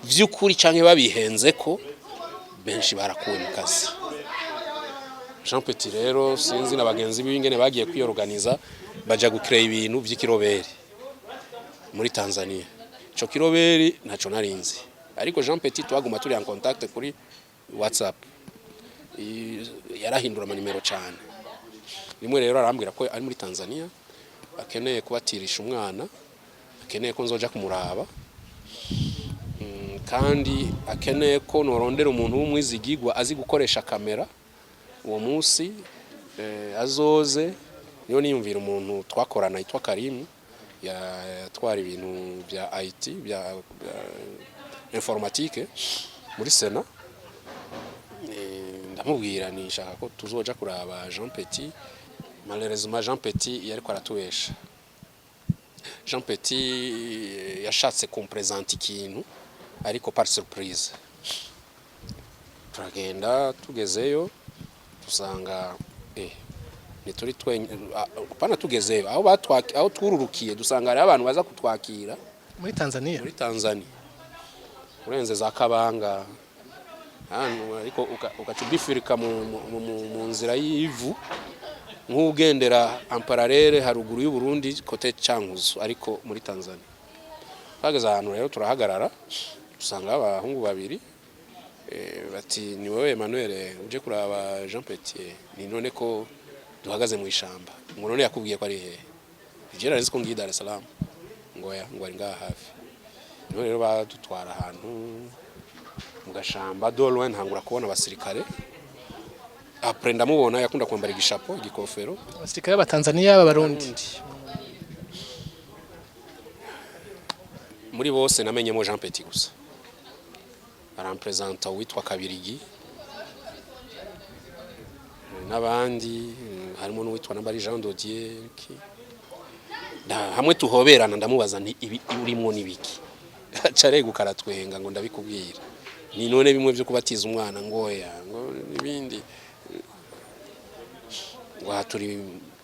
vy'ukuri canke babihenze ko benshi barakuwe mu kazi Jean Petit rero sinzi nabagenzi b'ingene bagiye kwiyorganiza baja gukrea ibintu vy'ikiroberi muri Tanzania ico kiroberi ntaco narinzi ariko Jean Petit twaguma turi en contact kuri WhatsApp yarahindura amanimero cyane rimwe rero arambwira ko ari muri Tanzania akeneye kubatirisha umwana akeneye ko nzoja kumuraba kandi akeneye ko norondera umuntu w'umwizigigwa azi gukoresha kamera uwo munsi azoze niyo niyumvira umuntu twakorana yitwa Karim yatwara ibintu bya IT bya informatique muri Sena ndamubwira nishaka ko tuzoja kuraba Jean Petit malheureusement Jean Petit yariko aratubesha Jean Petit yashatse kumpresenter ikintu ariko par surprise turagenda tugezeyo tusanga nituri pana tugezeyo aho twururukiye dusanga ari abantu baza kutwakira muri Tanzania urenze za Kabanga hano ariko ukacubifirika mu nzira y'ivu nk'ugendera ampararere haruguru y'u Burundi kote Cankuzo ariko muri Tanzania bageze ahantu rero turahagarara dusanga abahungu babiri bati ni wowe Emmanuel uje kuraba Jean Petit ni none ko duhagaze mu ishamba ngo none yakubwiye ko ari he je nari ko ngiye Dar es Salaam ngo ari ngaha hafi no rero badutwara ahantu mu gashamba dolwen hangura kubona abasirikare après ndamubona yakunda kwambara igishapo igikofero abasirikare ba Tanzania b'abarundi muri bose namenyemo Jean Petit gusa arampresenta witwa Kabirigi n'abandi harimo n'uwitwa nambari Jean Dodier hamwe tuhoberana ndamubaza nti ibi urimo nibiki acarego karatwenga ngo ndabikubwira ni none bimwe byo kubatiza umwana ngoya ngo nibindi ngo turi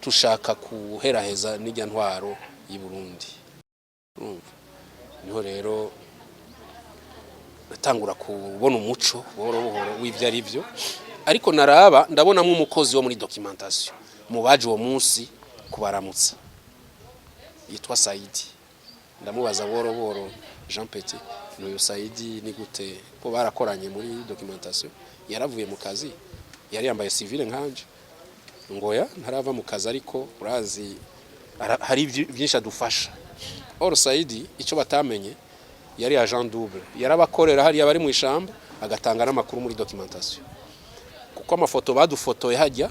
tushaka kuheraheza n'ijya ntwaro y'u Burundi niho rero natangura kubona umuco buhoro w'ibyo ari byo ariko naraba ndabonamo umukozi wo muri documentation mu baje uwo munsi kubaramutsa yitwa Saidi ndamubaza buhoro Jean Petit n'uyu Saidi ni gute ko barakoranye muri documentation yaravuye mu kazi yari yambaye civile nkanje ngoya ntarava mu kazi ariko urazi hari byinshi adufasha Or Saidi icyo batamenye yari agent double, yarabakorera hariya bari mu ishamba agatanga n'amakuru muri documentation, kuko amafoto badufotoye hajya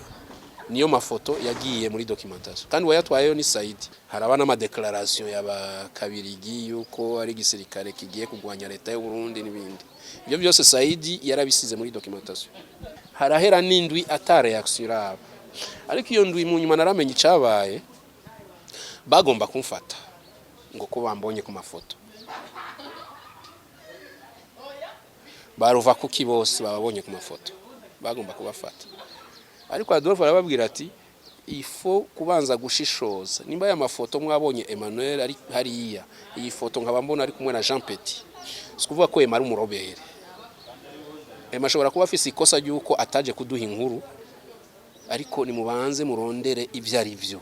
niyo mafoto yagiye muri documentation, kandi wayatwayeyo ni Saidi. Haraba n'ama declaration y'abakabirigi yuko ari gisirikare kigiye kugwanya leta y'u Burundi n'ibindi. Ibyo byose Saidi yarabisize muri documentation. Harahera n'indwi ata reaction iraba, ariko iyo ndwi mu nyuma naramenye icabaye, bagomba kumfata ngo ko bambonye ku mafoto. Baruva kuki bose babonye ku mafoto bagomba kubafata, ariko Adolphe arababwira ati ifo kubanza gushishoza, nimba ya mafoto mwabonye Emmanuel ari hariya, iyi foto nkaba mbona ari kumwe na Jean Petit, sikuvuga ko Emmanuel umurobere. Ashobora kuba afise ikosa ryuko ataje kuduha inkuru, ariko nimubanze murondere ivyo ari byo.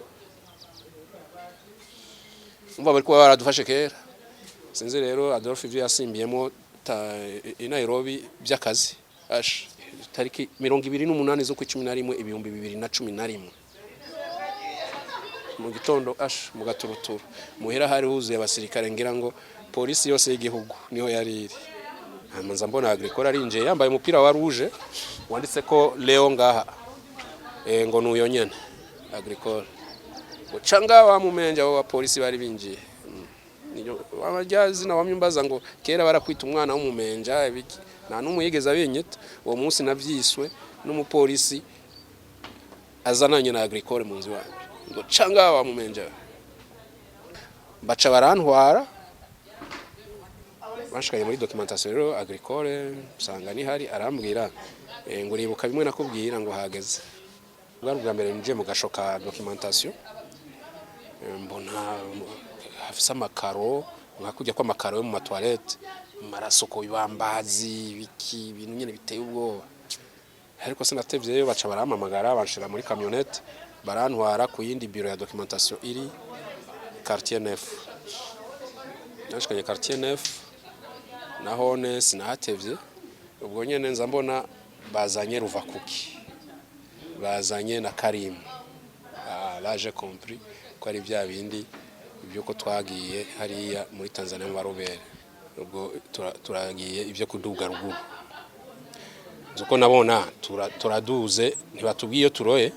Umva bari kuba baradufashe kera, sinzi rero Adolphe ivyo yasimbiyemo i Nairobi by'akazi tariki 28 zo ku 11 2011 mu gitondo mu gaturuturu muhera hari huzuye abasirikare, ngira ngo polisi yose y'igihugu niho yari iri. Amanza mbona agricole arinje yambaye umupira wa rouge wanditse ko Leo ngaha, ngo nuyo nyene agricole ucanga wa mumenja wa polisi bari binjiye. Niyo abajazi na bamyumbaza ngo kera barakwita umwana w'umumenja ibiki, nta numuyigeza abenyeta. Uwo munsi navyiswe n'umupolisi azananye na agricole munzi wanyu ngo canga wa mumenja. Baca barantwara bashikaye muri documentation rero agricole usanga ni hari arambwira ngo uribuka bimwe nakubwira ngo hageze. Bwa mbere nje mu gashoka documentation mbona hafisa amakaro nkakujya kwa makaro yo mu matoilette, marasoko ibambazi biki ibintu nyene biteye ubwoba. Ariko sinatevyeyo baca baramamagara banshira muri camionnette barantwara ku yindi bureau ya documentation iri quartier 9. Nashikanye quartier 9 naho ne sinatevye, ubwo nyene nza mbona bazanye Ruvakuki, bazanye na Karim. Là j'ai compris ko ari bya bindi ibyuko twagiye hariya muri Tanzania mu barobere. Ubwo turagiye ibyo kuduga ruguru, zuko nabona turaduze ntibatubwiye turoye,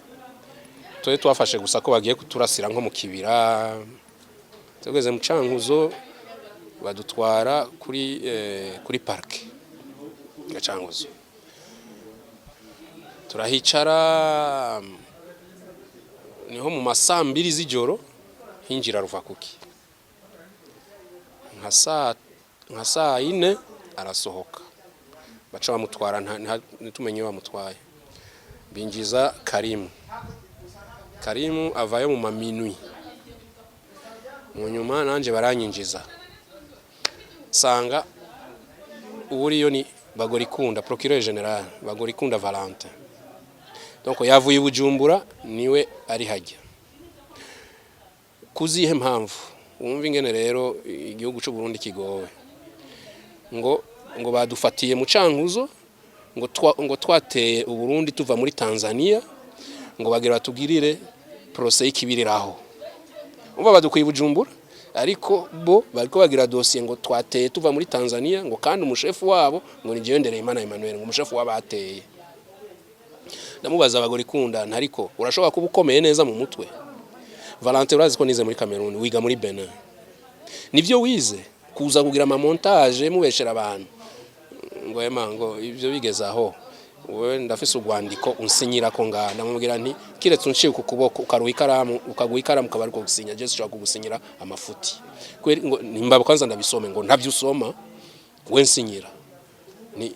twe twafashe gusa ko bagiye kuturasira nko mu kibira. Tugeze mu Cankuzo badutwara kuri park ya Cankuzo, turahicara niho mu masaa 2 z'ijoro hinjira Ruvakuki, nka saa 4 arasohoka, baca bamutwara ntitumenye bamutwaye, binjiza Karimu avayo mu maminui. Mu nyuma nanje baranyinjiza sanga uburiyo ni Bagorikunda procureur general Bagorikunda Valentin, donc yavuye Bujumbura niwe ari hajya. Kuzihe mpamvu wumva ingene rero igihugu cy'u Burundi kigowe, ngo badufatiye mu Cankuzo, ngo twateye u Burundi tuva muri Tanzania, ngo bagira batugirire procès y'ikibiriraho. Umva badukuye Bujumbura, ariko bo bariko bagira dossier ngo twateye tuva muri Tanzania, ngo kandi umushefu wabo ngo ni Ndereyimana Emmanuel, ngo umushefu wabateye. Ndamubaza Bagorikunda, ntariko urashobora kuba ukomeye neza mu mutwe? Valentin urazi ko nize muri Cameroon, wiga muri Benin, nivyo wize kuza kugira ama montage mubeshera abantu ngo ngo ivyo bigeza aho wewe ndafise urwandiko unsinyira ko ngana. Ndamubwira nti kiretse unciye ku kuboko ukaruha ikaramu ukaguha ikaramu ukaba ariko gusinya, je sishaka kugusinyira amafuti ngo nimba kwanza ndabisome, ngo ntavyo usoma we nsinyira ni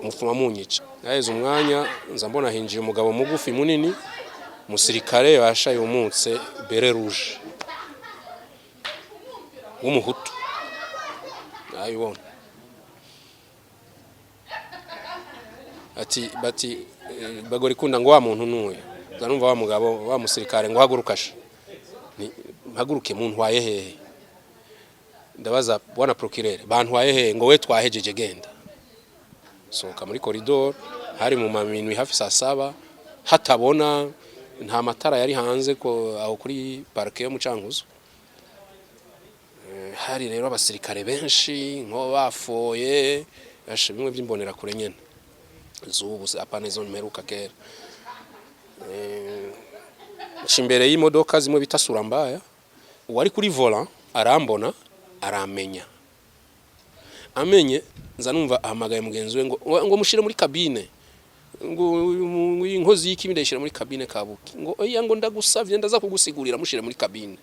mufuma munyica. Yaheze umwanya nza mbona hinjiye umugabo mugufi munini musirikare yashaye umutse bere rouge w'umuhutu, ayibona ati Bagorikunda ngo wa muntu nuye, zanumva wa mugabo wa musirikare ngo hagurukashe, ni haguruke muntu waye hehe. Ndabaza bwana procureur bantwaye hehe, ngo we twahejeje genda. Soka muri corridor hari mu maminwi hafi saa 7 hatabona, nta matara yari hanze ko aho kuri parke yo mu Cankuzo. hari rero abasirikare benshi nko bafoye bashe bimwe by'imbonera kure nyene zubu apana izo mperuka kera imbere y'imodoka zimwe bita surambaya uwari kuri volant arambona aramenya amenye nza numva ahamagaye mugenzi we ngo mushire muri kabine ngo inkozi y'iki ndayishira muri kabine kabuki ngo oya ngo ndagusavye ndaza kugusigurira mushire muri kabine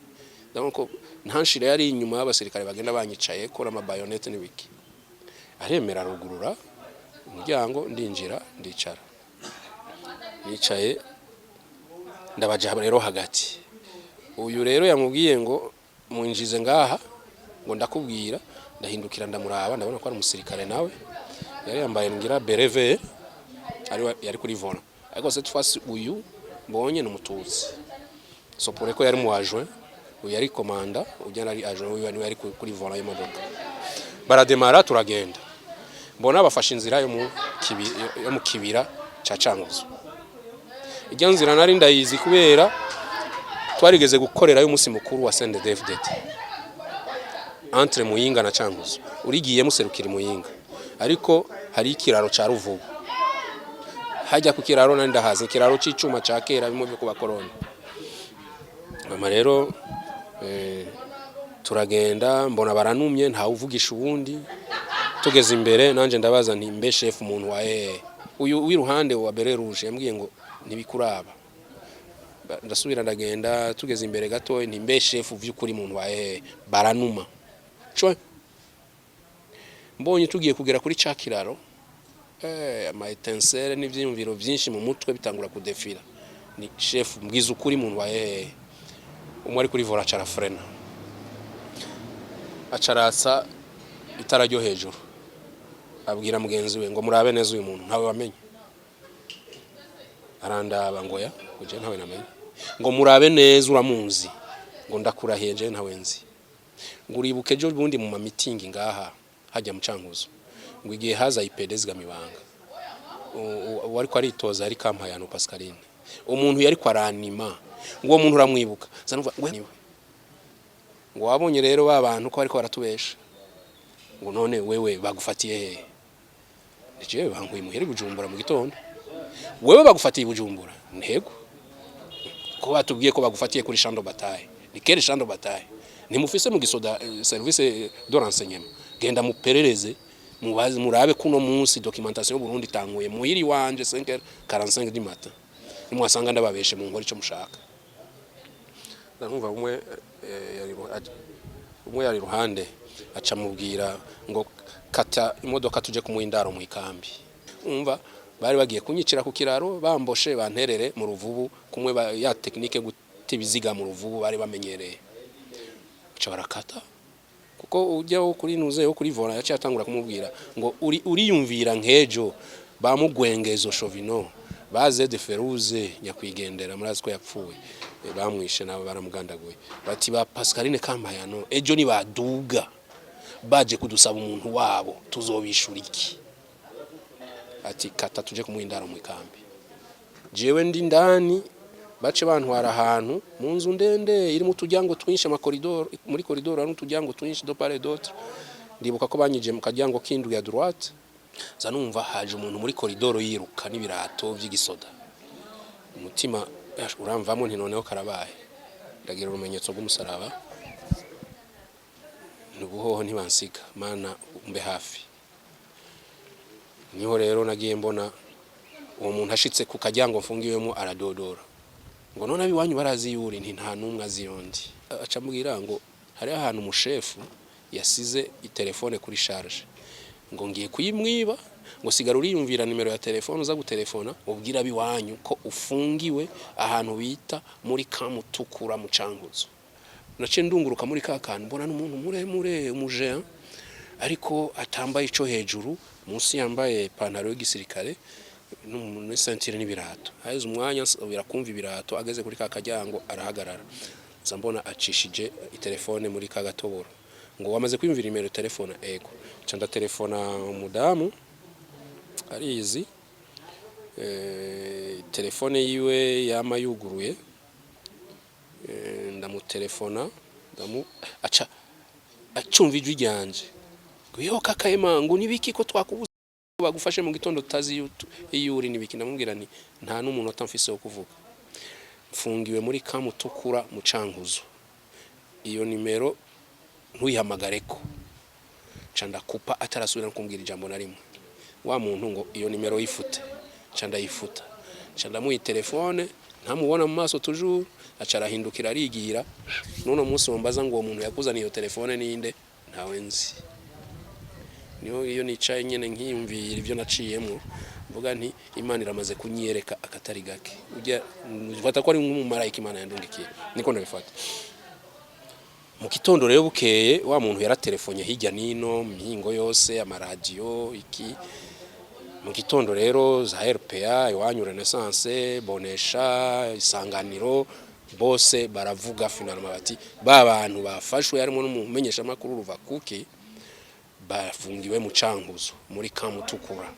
donc ntanshire yari inyuma y'abasirikare bagenda banyicaye kora amabayonete n'ibiki aremera rugurura umuryango ndinjira ndicara nicaye ndabaja rero hagati uyu rero yamubwiye ngo mwinjize ngaha ngo ndakubwira ndahindukira ndamuraba ndabona ko ari umusirikare nawe yari yambaye ngira bereve yari kuri volant ariko cette fois uyu mbonye n'umututsi sopore ko yari mu adjoint uyu yari komanda ujya ari adjoint uyu yari kuri volant y'imodoka barademara turagenda mbona bafashe inzira yo mu kibira ca Cankuzo ijya nzira nari ndayizi kubera twarigeze gukorera y'umunsi mukuru wa CNDD-FDD entre Muyinga na Cankuzo urigiye muserukira Muyinga ariko hari ikiraro ca Ruvubu hajya ku kiraro nandi ndahaza kiraro c'icuma ca kera bimo byo kuba korona mama rero turagenda mbona baranumye nta uvugisha ubundi tugeze imbere nanje ndabaza nti mbe chef umuntu wa uyu wiruhande wa bere rouge yambwiye ngo ntibikuraba ndasubira ndagenda tugeze imbere gato nti mbe chef vy'ukuri umuntu wa baranuma cyo mbonye tugiye kugera kuri ca kiraro ama etensere n'ivyiyumviro byinshi mu mutwe bitangura kudefira ni chef mbwiza ukuri umuntu wa umwe ari kuri vola cara frena acarasa itararyo hejuru abwira mugenzi we ngo murabe neza uyu muntu ntawe wamenye arandaba ngo ya uje ntawe namenye ngo murabe neza uramuzi ngo ndakurahiye ntawe nzi ngo uribuke ejo bundi mu meeting ngaha hajya mu Cankuzo ngo igihe haza IPD zigamibanga wari ko aritoza ari kampayano Pascaline umuntu yari kwaranima ngo umuntu uramwibuka zanuva ngo wabonye rero babantu ko ariko baratubesha ngo none wewe bagufatiye he je banguye muhere Bujumbura mu gitondo wewe bagufatiye Bujumbura ntego ko batubwiye ko bagufatiye kuri champ de bataille ni quel champ de bataille ni mufise mu gisoda service de renseignement genda muperereze mubaze murabe kuno munsi documentation Burundi tanguye muhiri wanje 5:45 du matin nimwasanga ndababeshe mu ngori cyo mushaka ndumva umwe yari ruhande aca mubwira ngo kata imodoka tuje kumuindaro mu ikambi umva bari bagiye kunyicira ku kiraro bamboshe banterere mu Ruvubu kumwe ya technique gutibiziga mu Ruvubu bari bamenyereye uca barakata kuko ujya kuri nuze yo kuri vola yaciye atangura kumubwira ngo uriyumvira nkejo bamugwengezo Chovino baze de Feruze nyakwigendera murazi ko yapfuye bamwishe nabo baramugandaguye bati ba Pascaline Kampayano ejo ni baduga baje kudusaba umuntu wabo tuzobishura iki ati kata tuje kumuindara mu ikambi jewe ndi ndani bace bantwara ahantu mu nzu ndende iri mu tujyango twinshe ama corridor muri corridor ari tujyango twinshe do part d'autre ndibuka ko banyije mu kajyango kindu ya droite zanumva haje umuntu muri corridor yiruka n'ibirato by'igisoda umutima uramvamo nti noneho karabaye ndagira urumenyetso rw'umusaraba nubuhoho ntibansiga mana umbe hafi niho rero nagiye mbona uwo muntu ashitse ku kajyango mfungiwemo aradodora ngo none abiwanyu barazi yuri nti nta numwe aziyondi acambwira ngo hari ahantu umushefu yasize itelefone kuri charge ngo ngiye kuyimwiba ngo sigara uriyumvira nimero ya telefone uza gutelefona ubwira abiwanyu ko ufungiwe ahantu bita muri Kamutukura mu Cankuzo nace ndunguruka muri kakana mbona n'umuntu muremure umuje ariko atambaye ico hejuru munsi yambaye pantaro y'igisirikare n'umuntu sentire n'ibirato haje umwanya birakumva ibirato ageze kuri kakajyango arahagarara zambona acishije itelefone muri kagatoboro ngo wamaze kwimvira nimero telefone ego canda telefona umudamu arizi telefone yiwe yama yuguruye ndamutelefona aca acumva ijwi ryanje ngo yo kakayema ngo nibiki ko twakubuza bagufashe mu gitondo tazi iyo uri nibiki ndamubwira nti nta n'umuntu atamfise wo kuvuga mfungiwe muri Kamutukura mu Cankuzo iyo nimero ntuyihamagareko canda kupa atarasubira kumbwira ijambo na rimwe wa muntu ngo iyo nimero yifute canda yifuta canda mu telefone ntamubona mu maso toujours acara hindukira arigira none umunsi wombaza ngo uwo muntu yakuzaniye iyo telefone ninde ntawe nzi niyo iyo nicaye nyene nkiyumvira ivyo naciyemo mvuga nti Imana iramaze kunyereka akatari gake ujya ufata ko ari nk'umumarayika Imana yandungikiye niko ndabifata mu kitondo rero bukeye wa muntu yaratelefone hirya nino mihingo yose amaradiyo iki mu gitondo rero za RPA iwanyu Renaissance Bonesha Isanganiro bose baravuga finalement bati ba bantu bafashwe harimo n'umumenyesha makuru ruva kuki bafungiwe mu Cankuzo muri Kamutukura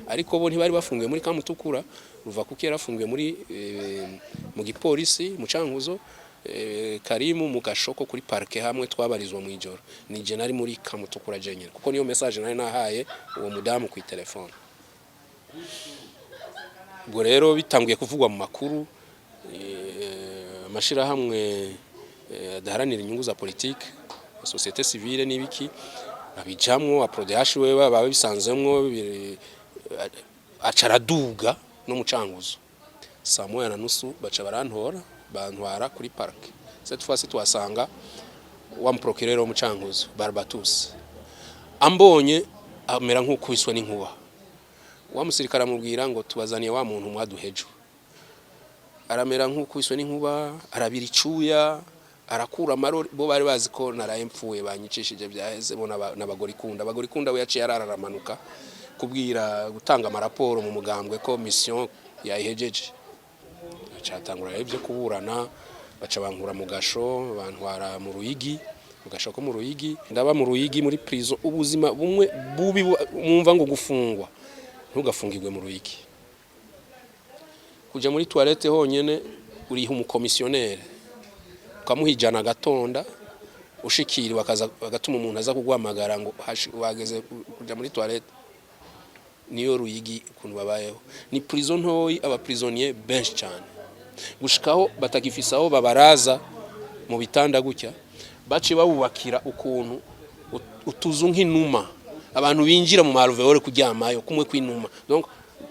ariko bo ntibari bafungiwe muri Kamutukura ruva kuki yarafungiwe muri mu gipolisi mu Cankuzo Karimu mu gashoko kuri parke hamwe twabarizwa mu ijoro ni je nari muri Kamutukura jenyine kuko niyo message nari nahaye uwo mudamu ku telefone ubwo rero bitanguye kuvugwa mu makuru amashira hamwe daharanira inyungu za politique société civile nibiki abijamwo aprodehashi wewe baba bisanzemwo acaraduga no mu Cankuzo saa moya na nusu baca barantora bantwara kuri parke cette fois twasanga wa procureur wo mu Cankuzo Barbatus ambonye amera nk'ukwiswe n'inkuba wa musirikara amubwira ngo tubazaniye wa muntu mwaduhejo aramera nk'ukwiswe n'inkuba arabira icuya arakura amarori bo bari bazi ko naraye mpfuye banyicishije byaheze bo n'abagori kunda we yaciye araramanuka kubwira gutanga amaraporo mu mugambwe ko mission yayihejeje acatangura ibyo kuburana baca bankura mu gasho bantwara mu Ruyigi mu gasho ko mu Ruyigi ndaba mu Ruyigi muri prison ubuzima bumwe bubi mumva ngo gufungwa ntugafungirwe mu Ruyigi kuja muri toilette honyene uriha umukomisiyonere ukamuhijana gatonda ushikiriwe agatuma umuntu aza kugwamagara ngo wageze kuja muri toilette niyo Ruyigi kuntu babayeho ni prison ntoyi aba prisonnier benshi cyane gushikaho batagifisaho babaraza mu bitanda gutya baci babubakira ukuntu utuzu nk'inuma abantu binjira mu maruveore kuryamayo kumwe kw'inuma donc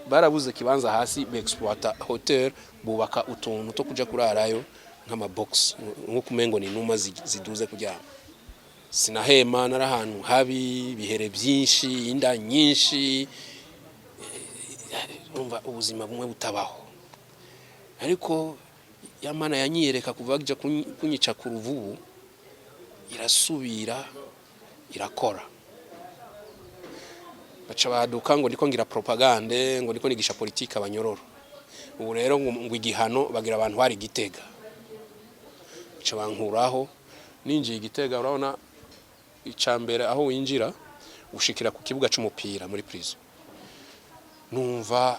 barabuze kibanza hasi beexploiter hotel bubaka utuntu to kuja kurarayo nk'ama box nko kumengo ni inuma ziduze kuryama sinahema narahantu habi bihere byinshi inda nyinshi umva ubuzima bumwe butabaho ariko Yamana yanyereka kuvaga kunyica ku ruvubu irasubira irakora baca baduka ngo ndiko ngira propagande ngo ndiko nigisha politique abanyororo ubu rero ngo igihano bagira abantu bari Gitega baca bankuraho ninjiye Gitega urabona icambere aho winjira ushikira ku kibuga c'umupira muri prison numva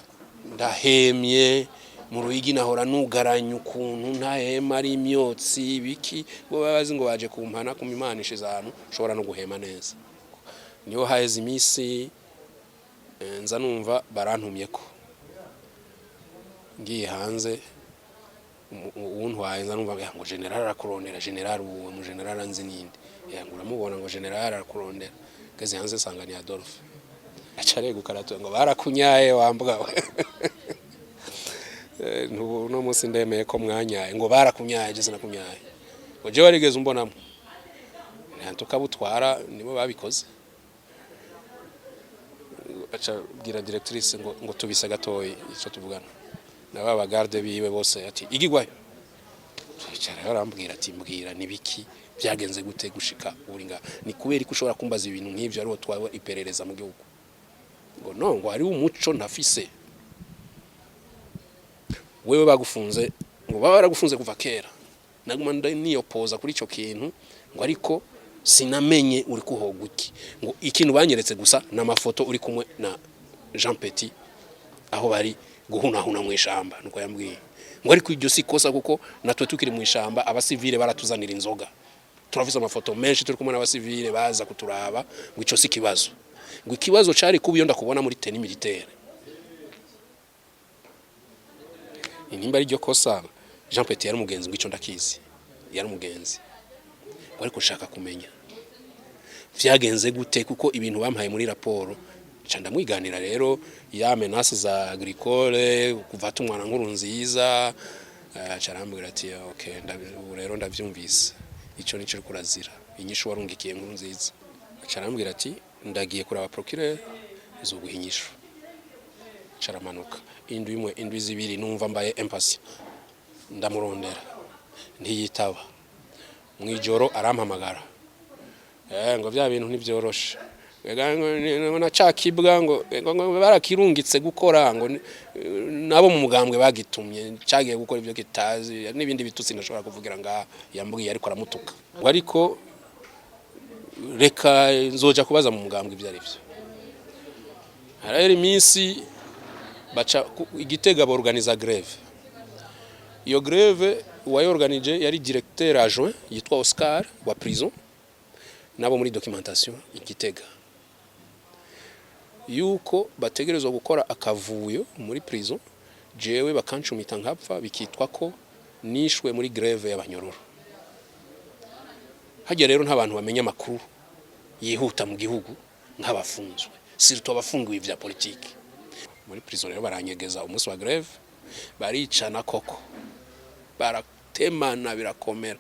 ndahemye mu Ruyigi nahora nugaranya ukuntu ntahema ari imyotsi biki bo babazi ngo baje kumpana kumimanishiza ahantu ushobora no guhema neza niyo haheze imisi nza numva barantumye ko ngiye hanze untwaye nza numva ngo general arakurondera general uwo mu general anzi ninde yangura mubona ngo general arakurondera kaze hanze sangani Adolphe acare gukarato ngo barakunyaye wambwawe no musi ndemeye ko mwanyaye ngo barakunyaye je sinakunyaye ngo je warigeze umbonamo ntantuka butwara nibo babikoze acha bwira directrice ngo tubise gatoyi ico tuvugana naba bagarde biwe bose ati igigwayo cyara yarambwira ati mbwira nibiki byagenze gute gushika uringa ni kubera ko ushobora kumbaza ibintu nk'ivyo ariho twawe iperereza mu gihugu ngo no ngo ari umuco ntafise wewe bagufunze ngo baba baragufunze kuva kera naguma niyopoza kuri ico kintu ngo ariko sinamenye uri kuhoguki ngo ikintu banyeretse gusa na mafoto uri kumwe na Jean Petit aho bari guhunahuna mu ishamba nuko yambwiye ngo ariko iryo sikosa kuko natwe tukiri mu ishamba abasivile baratuzanira inzoga turafise amafoto menshi turi kumwe n'abasivile baza kuturaba ngo ico si kibazo, ngo ikibazo cari kuba iyo ndakubona muri teni militaire. Inimba ari ryo kosa Jean Petit yari umugenzi ngo ico ndakizi, yari umugenzi ariko shaka kumenya vyagenze gute, kuko ibintu bampaye muri raporo ca ndamwiganira. Rero ya menace za agricole kuvata umwana nkuru nziza, carambwira ati okay rero ndavyumvise, ico nico kurazira inyishu warungikiye nkuru nziza. Carambwira ati ndagiye kuraba procureur izoguha inyishu. Caramanuka indwi imwe indwi zibiri numva mbaye impatient, ndamurondera ntiyitaba. Mwijoro arampamagara, ngo vya bintu ntivyoroshe, ngo nacakibwa ngo barakirungitse gukora, ngo nabo mu mugambwe bagitumye cagiye gukora ivyo kitazi n'ibindi bitutsi ndashobora kuvugira nga yambwiye, ariko aramutuka ngo ariko reka nzoja kubaza mu mugambwe ivyo ari byo. Harahera iminsi baca Igitega organiza grève. Iyo grève uwayorganije yari directeur adjoint yitwa Oscar wa prison, nabo muri documentation Igitega, yuko bategerezwa gukora akavuyo muri prison, jewe bakancumita nkapfa, bikitwa ko nishwe muri grève y'abanyororo. Hajya rero nta bantu bamenya makuru yihuta mu gihugu nk'abafunzwe, surtout abafungiwe ivya politique. Muri prison rero baranyegeza umunsi wa grève, baricana koko, baratemana birakomera,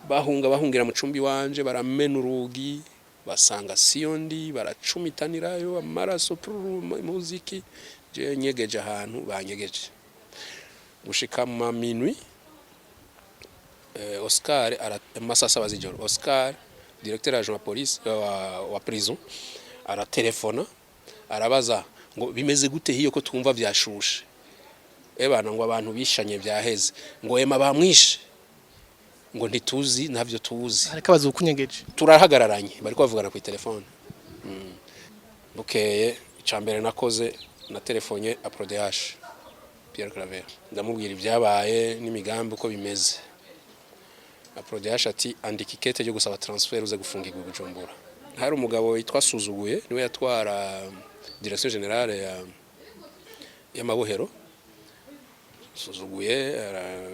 bahungira mu cumbi wanje, baramena urugi basanga siyondi, baracumitanirayo amaraso muziki, je nyegeje ahantu banyegeje gushika mu minuit. Oscar amasasa bazijoro, Oscar directeur agent wa police wa prison aratelefona arabaza ngo bimeze gute hiyo ko twumva vyashushe. Ebana ngo abantu bishanye vyaheze, ngo ema bamwishe, ngo ntituzi navyo tuzi, ariko bazukunyegeje turahagararanye bariko bavugana ku telefone. Bukeye icambere nakoze na telefonye APRODH Pierre Claver, ndamubwira ibyabaye n'imigambi uko bimeze. APRODH ati andika ikete ryo gusaba transfer uze gufungirwa i Bujumbura. Hari umugabo yitwa Suzuguye, niwe yatwara direction générale ya Mabohero. Suzuguye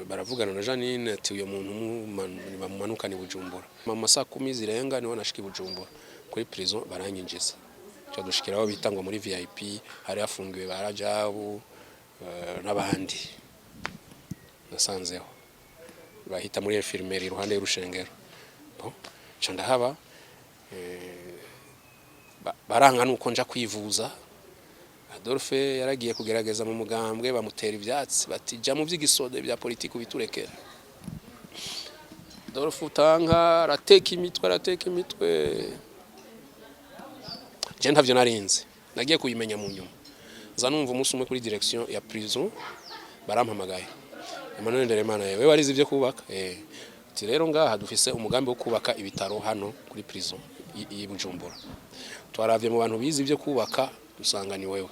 baravugana na Janine ati uyo muntu bamumanukana i Bujumbura. Mama saa 10 zirenga niwe nashika i Bujumbura kuri prison, baranyinjiza cyo dushikiraho bitangwa muri VIP, hari afungiwe barajabu n'abandi nasanzeho, bahita muri infirmerie iruhande y'urushengero. Bon cyo ndahaba baranga nuko nja kwivuza. Adolphe yaragiye kugerageza mu mugambwe, bamutera ivyatsi bati ja mu vy'igisode bya politiki biturekera. Adolphe utanka arateka imitwe, je ntavyo narinze, nagiye kuyimenya mu nyuma. Za numva umunsi umwe kuri direction ya prison barampamagaye, Ndereyimana yewe warize ivyo kubaka, ati rero ngaha dufise umugambi wo kubaka ibitaro hano kuri prison i Bujumbura, twaravye mu bantu bize ivyo kubaka dusanga ni wewe.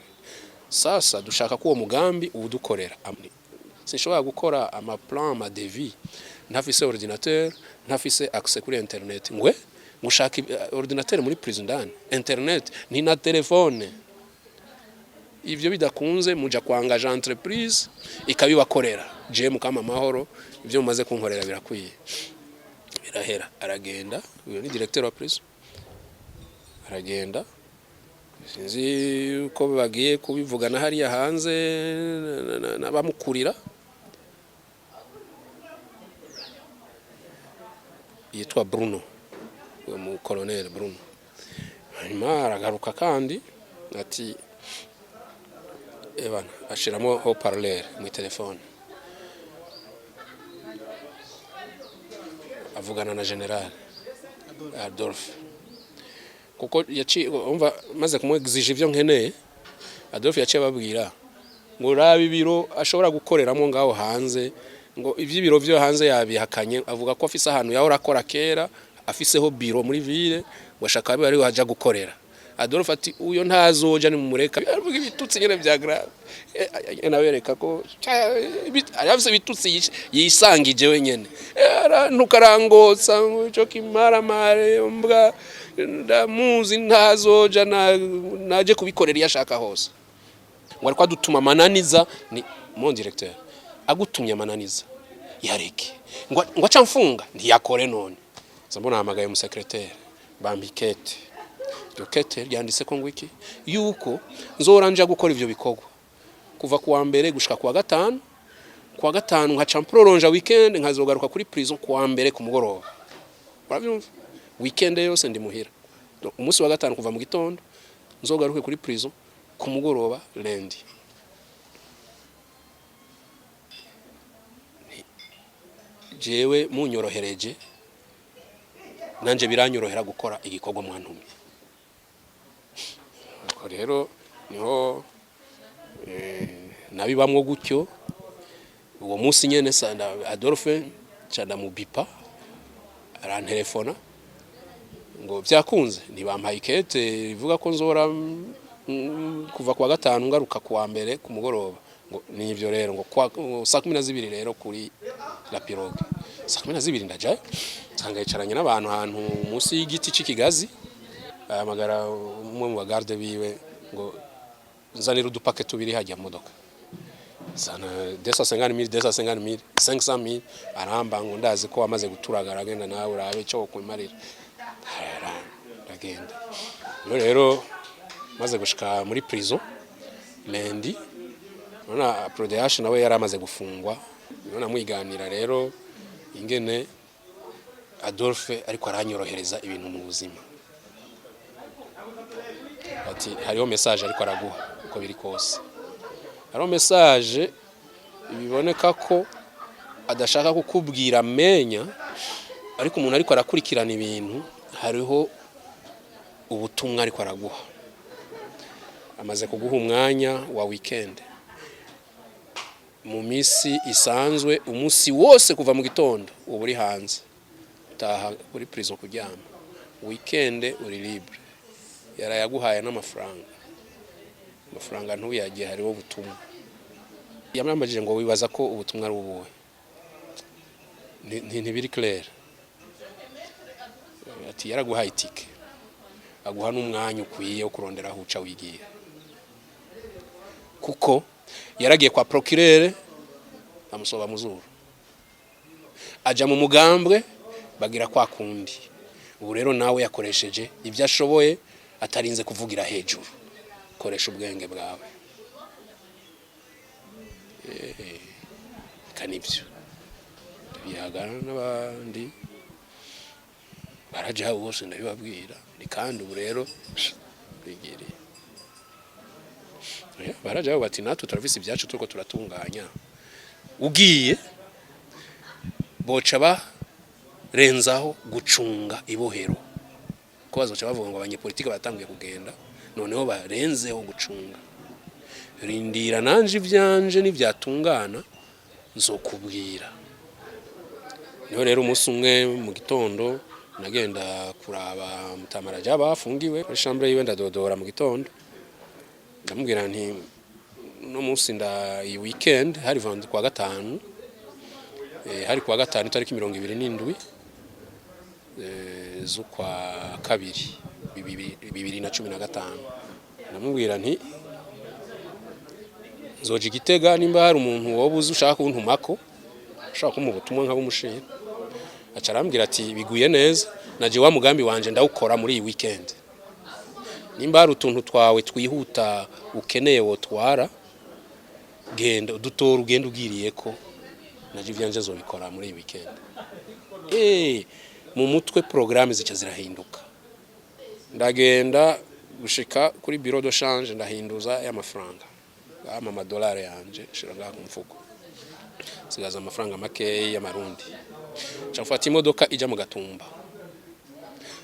Sasa dushaka ko uwo mugambi ubudukorera. Sinshobora gukora ama plan ma devis ntafise ordinateur, ntafise accès kuri internet. Ngwe ngushaka ordinateur muri prison dan, internet ni na telefone. Ivyo bidakunze muja kwangaje entreprise ikabibakorera. Je mukama mahoro ivyo mumaze kunkorera birakwiye. Birahera aragenda, uyo ni directeur wa prison. Aragenda sinzi uko bagiye kubivugana hariya hanze nabamukurira, yitwa Bruno, mu colonel Bruno. Hanyuma aragaruka kandi ati ebana ashiramo haut-parleur mu telefone, avugana na General Adolphe. Kuko yaci umva maze kumwexige ivyo nkeneye, Adolphe yaciye babwira ngo rabi biro ashobora gukoreramo ngaho hanze, ngo ivy'ibiro vyo hanze yabihakanye, avuga ko afise ahantu yahora akora kera, afiseho biro muri ville, ngo ashaka ari haja gukorera. Adolphe ati uyo ntazoja ni mumureka aravuga ibitutsi nyene vya grave nabereka ko arafise ibitutsi yisangije wenyene ntukarangotsa cyo kimara mare mbwa ndamuzi ntazoja naje kubikorera yashaka hose ngo ariko adutuma mananiza ni mon directeur agutumye amananiza yareke ngo aca mfunga ntiyakore none zambona hamagaye mu secrétaire bambikete dokete yanditse ko ngwiki yuko nzoranja gukora ivyo bikorwa kuva kuwa mbere gushika kuwa gatanu nkaca prolonge weekend nkazogaruka kuri prison kuwa mbere ku mugoroba uravyumva weekend yose ndi muhira umunsi wa gatanu kuva mu gitondo nzogaruke kuri prison ku mugoroba lundi jewe munyorohereje nanje biranyorohera gukora igikorwa mwantumye rero niho nabibamwo gutyo uwo munsi nyene sanda Adolphe cyanda mu bipa arantelefona ngo byakunze nibampaye ikete ivuga ko nzora kuva kwa gatanu ngaruka kuwa mbere ku mugoroba ngo nivyo rero ngo saa 12 rero kuri la pirogue saa 12 ndaja sanga yicaranye n'abantu ahantu munsi y'igiti c'ikigazi amagara umwe mu bagarde biwe ngo nzanira udupake tubiri hajya modoka sana 250,000 500,000 aramba ngo ndazi ko wamaze guturagara agenda nawe urabe cyo kumarira agenda rero maze gushika muri prison lundi nona prodeash nawe yaramaze gufungwa nona mwiganira rero ingene Adolphe ariko aranyorohereza ibintu mu buzima ati hariho message ariko araguha uko biri kose hariho message biboneka ko adashaka kukubwira menya ariko umuntu ariko arakurikirana ibintu hariho ubutumwa ariko araguha amaze kuguha umwanya wa weekend mu misi isanzwe umunsi wose kuva mu gitondo uburi hanze utaha kuri prison kuryama weekend uri libre yarayaguhaye n'amafaranga ntuyagiye hariho ubutumwa yamwambajije ngo wibaza ko ubutumwa ari ubuhe ntibiri clair ati yaraguhaye itike aguha n'umwanya ukwiye wo kurondera aho uca wigiye kuko yaragiye kwa procureur amusoba muzuru aja mu mugambwe bagira kwa kundi ubu rero nawe yakoresheje ibyo ashoboye atarinze kuvugira hejuru koresha ubwenge bwawe kanibyo bihagana n'abandi baraje aho bose ndabibabwira ni kandi ubu rero bigiriye baraje aho bati natwe turavise ibyacu turiko turatunganya ugiye boca barenzaho gucunga ibohero ko bazoca bavuga ngo abanyepolitike batangiye kugenda noneho barenzeho gucunga rindira nanje ivyanje n'ivyatungana nzokubwira niho rero umunsi umwe mu gitondo nagenda kuraba mutamaraja bafungiwe muri chambre yiwe ndadodora mu gitondo ndamubwira nti no munsi nda iyi weekend hari vandi kwa gatanu hari kwa gatanu tariki 27 z'ukwa kabiri 2015 ndamubwira nti nzoje Gitega nimba hari umuntu wobuze ushaka kuntumako ushaka mu butumwa nk'abo mushira acarambwira ati biguye neza naje wa mugambi wanje ndawukora muri iyi weekend nimba hari utuntu twawe twihuta ukeneye wotwara genda udutora ugenda ugiriye ko naje ivyanje zobikora muri iyi weekend mu mutwe programme zica zirahinduka ndagenda gushika kuri bureau de change ndahinduza y'amafaranga amadolari yanje shiranga ku mfuko sigaza amafaranga make y'amarundi cyafata imodoka ija mu Gatumba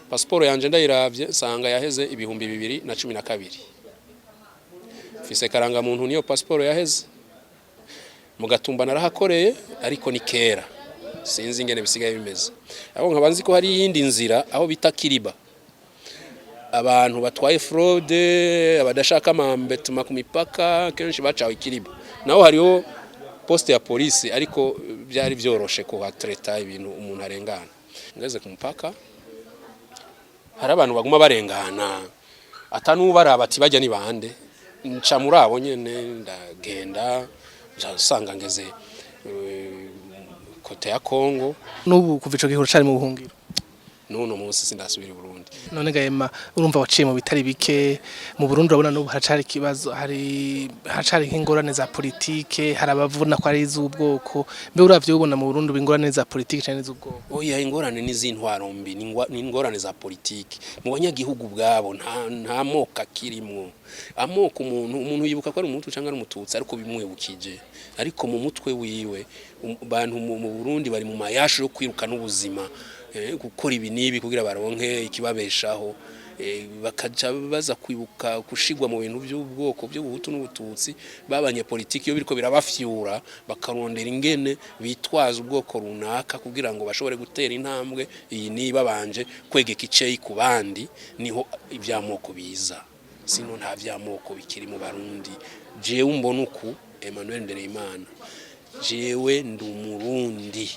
passport yanje ndayiravye sanga yaheze ibihumbi 2012 fise karanga muntu niyo passport yaheze mu Gatumba narahakoreye ariko ni kera sinzi ingene bisigaye bimeze aho nkabanzi ko hari yindi nzira aho bita Kiriba abantu batwaye fraude abadashaka amambetuma ku mipaka kenshi bacawe ikiribo naho hariho poste ya police ariko byari byoroshe ko hatreta ibintu umuntu arengana ngeze ku mupaka hari abantu baguma barengana atanu barabati bajya ni bande nca muri abo nyene ndagenda nsanga ngeze kote ya Kongo n'ubu kuva ico gihe cari mu buhungiro none umunsi sindasubira i Burundi none gahema urumva waciye mu bitari bike mu Burundi urabona n'ubu hacari kibazo hacari nk'ingorane za politike harabavuna ko ari iz'ubwoko mbe uravye ubona mu Burundi ingorane za politike cyane iz'ubwoko oya ingorane ni z'intwaro mbi ni ingorane za politike mu banyagihugu bwabo nta moka kirimwo amoko umuntu yibuka ko ari umuntu cyangwa ari umututsi ariko bimwebukije ariko mu mutwe wiwe bantu mu Burundi bari mu mayasho yo kwirukana ubuzima gukora ibi nibi kugira baronke ikibabeshaho bakaja baza kwibuka gushigwa mu bintu by'ubwoko by'ubuhutu n'ubututsi babanye politiki yo biriko birabafyura bakarondera ingene bitwaza ubwoko runaka kugira ngo bashobore gutera intambwe iyi niba banje kwegeka iceyi ku bandi niho ibyamoko biza sino nta vyamoko bikiri mu Barundi jewe umbona uku Emmanuel Ndereyimana jewe ndi umurundi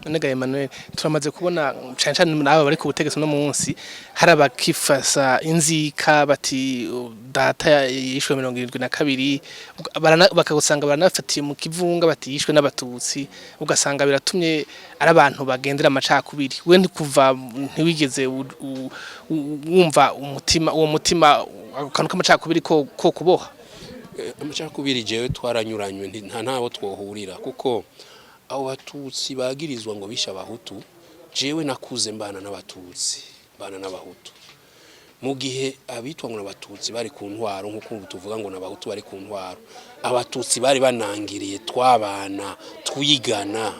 nega Emmanuel turamaze kubona cyane n'aba bari ku butegetsi no munsi harabakifasa inzika bati data yishwe 72 bakagusanga baranafatiye mu kivunga bati yishwe n'abatutsi ugasanga biratumye ari abantu bagendera amacakubiri we kuva ntiwigeze wumva uwo mutima akantu k'amacakubiri ko kuboha amacakubiri jewe twaranyuranywe ntabo twohurira kuko abo batutsi bagirizwa ngo bisha abahutu jewe nakuze mbana n'abatutsi mbana n'abahutu mu gihe abitwa ngo n'abatutsi bari ku ntwaro nkuko tuvuga ngo n'abahutu bari ku ntwaro abatutsi bari banangiriye twabana twigana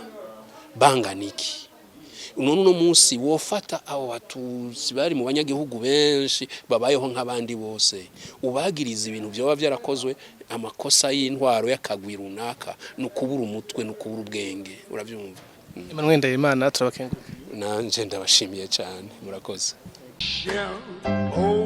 banganiki none no munsi wofata abo batutsi bari mu banyagihugu benshi babayeho nk'abandi bose ubagiriza ibintu byoba byarakozwe amakosa y'intwaro y'akagwi runaka no kubura umutwe no kubura ubwenge uravyumva Emmanuel Ndereyimana turabakenguruka nanje ndabashimiye cyane murakoze Oh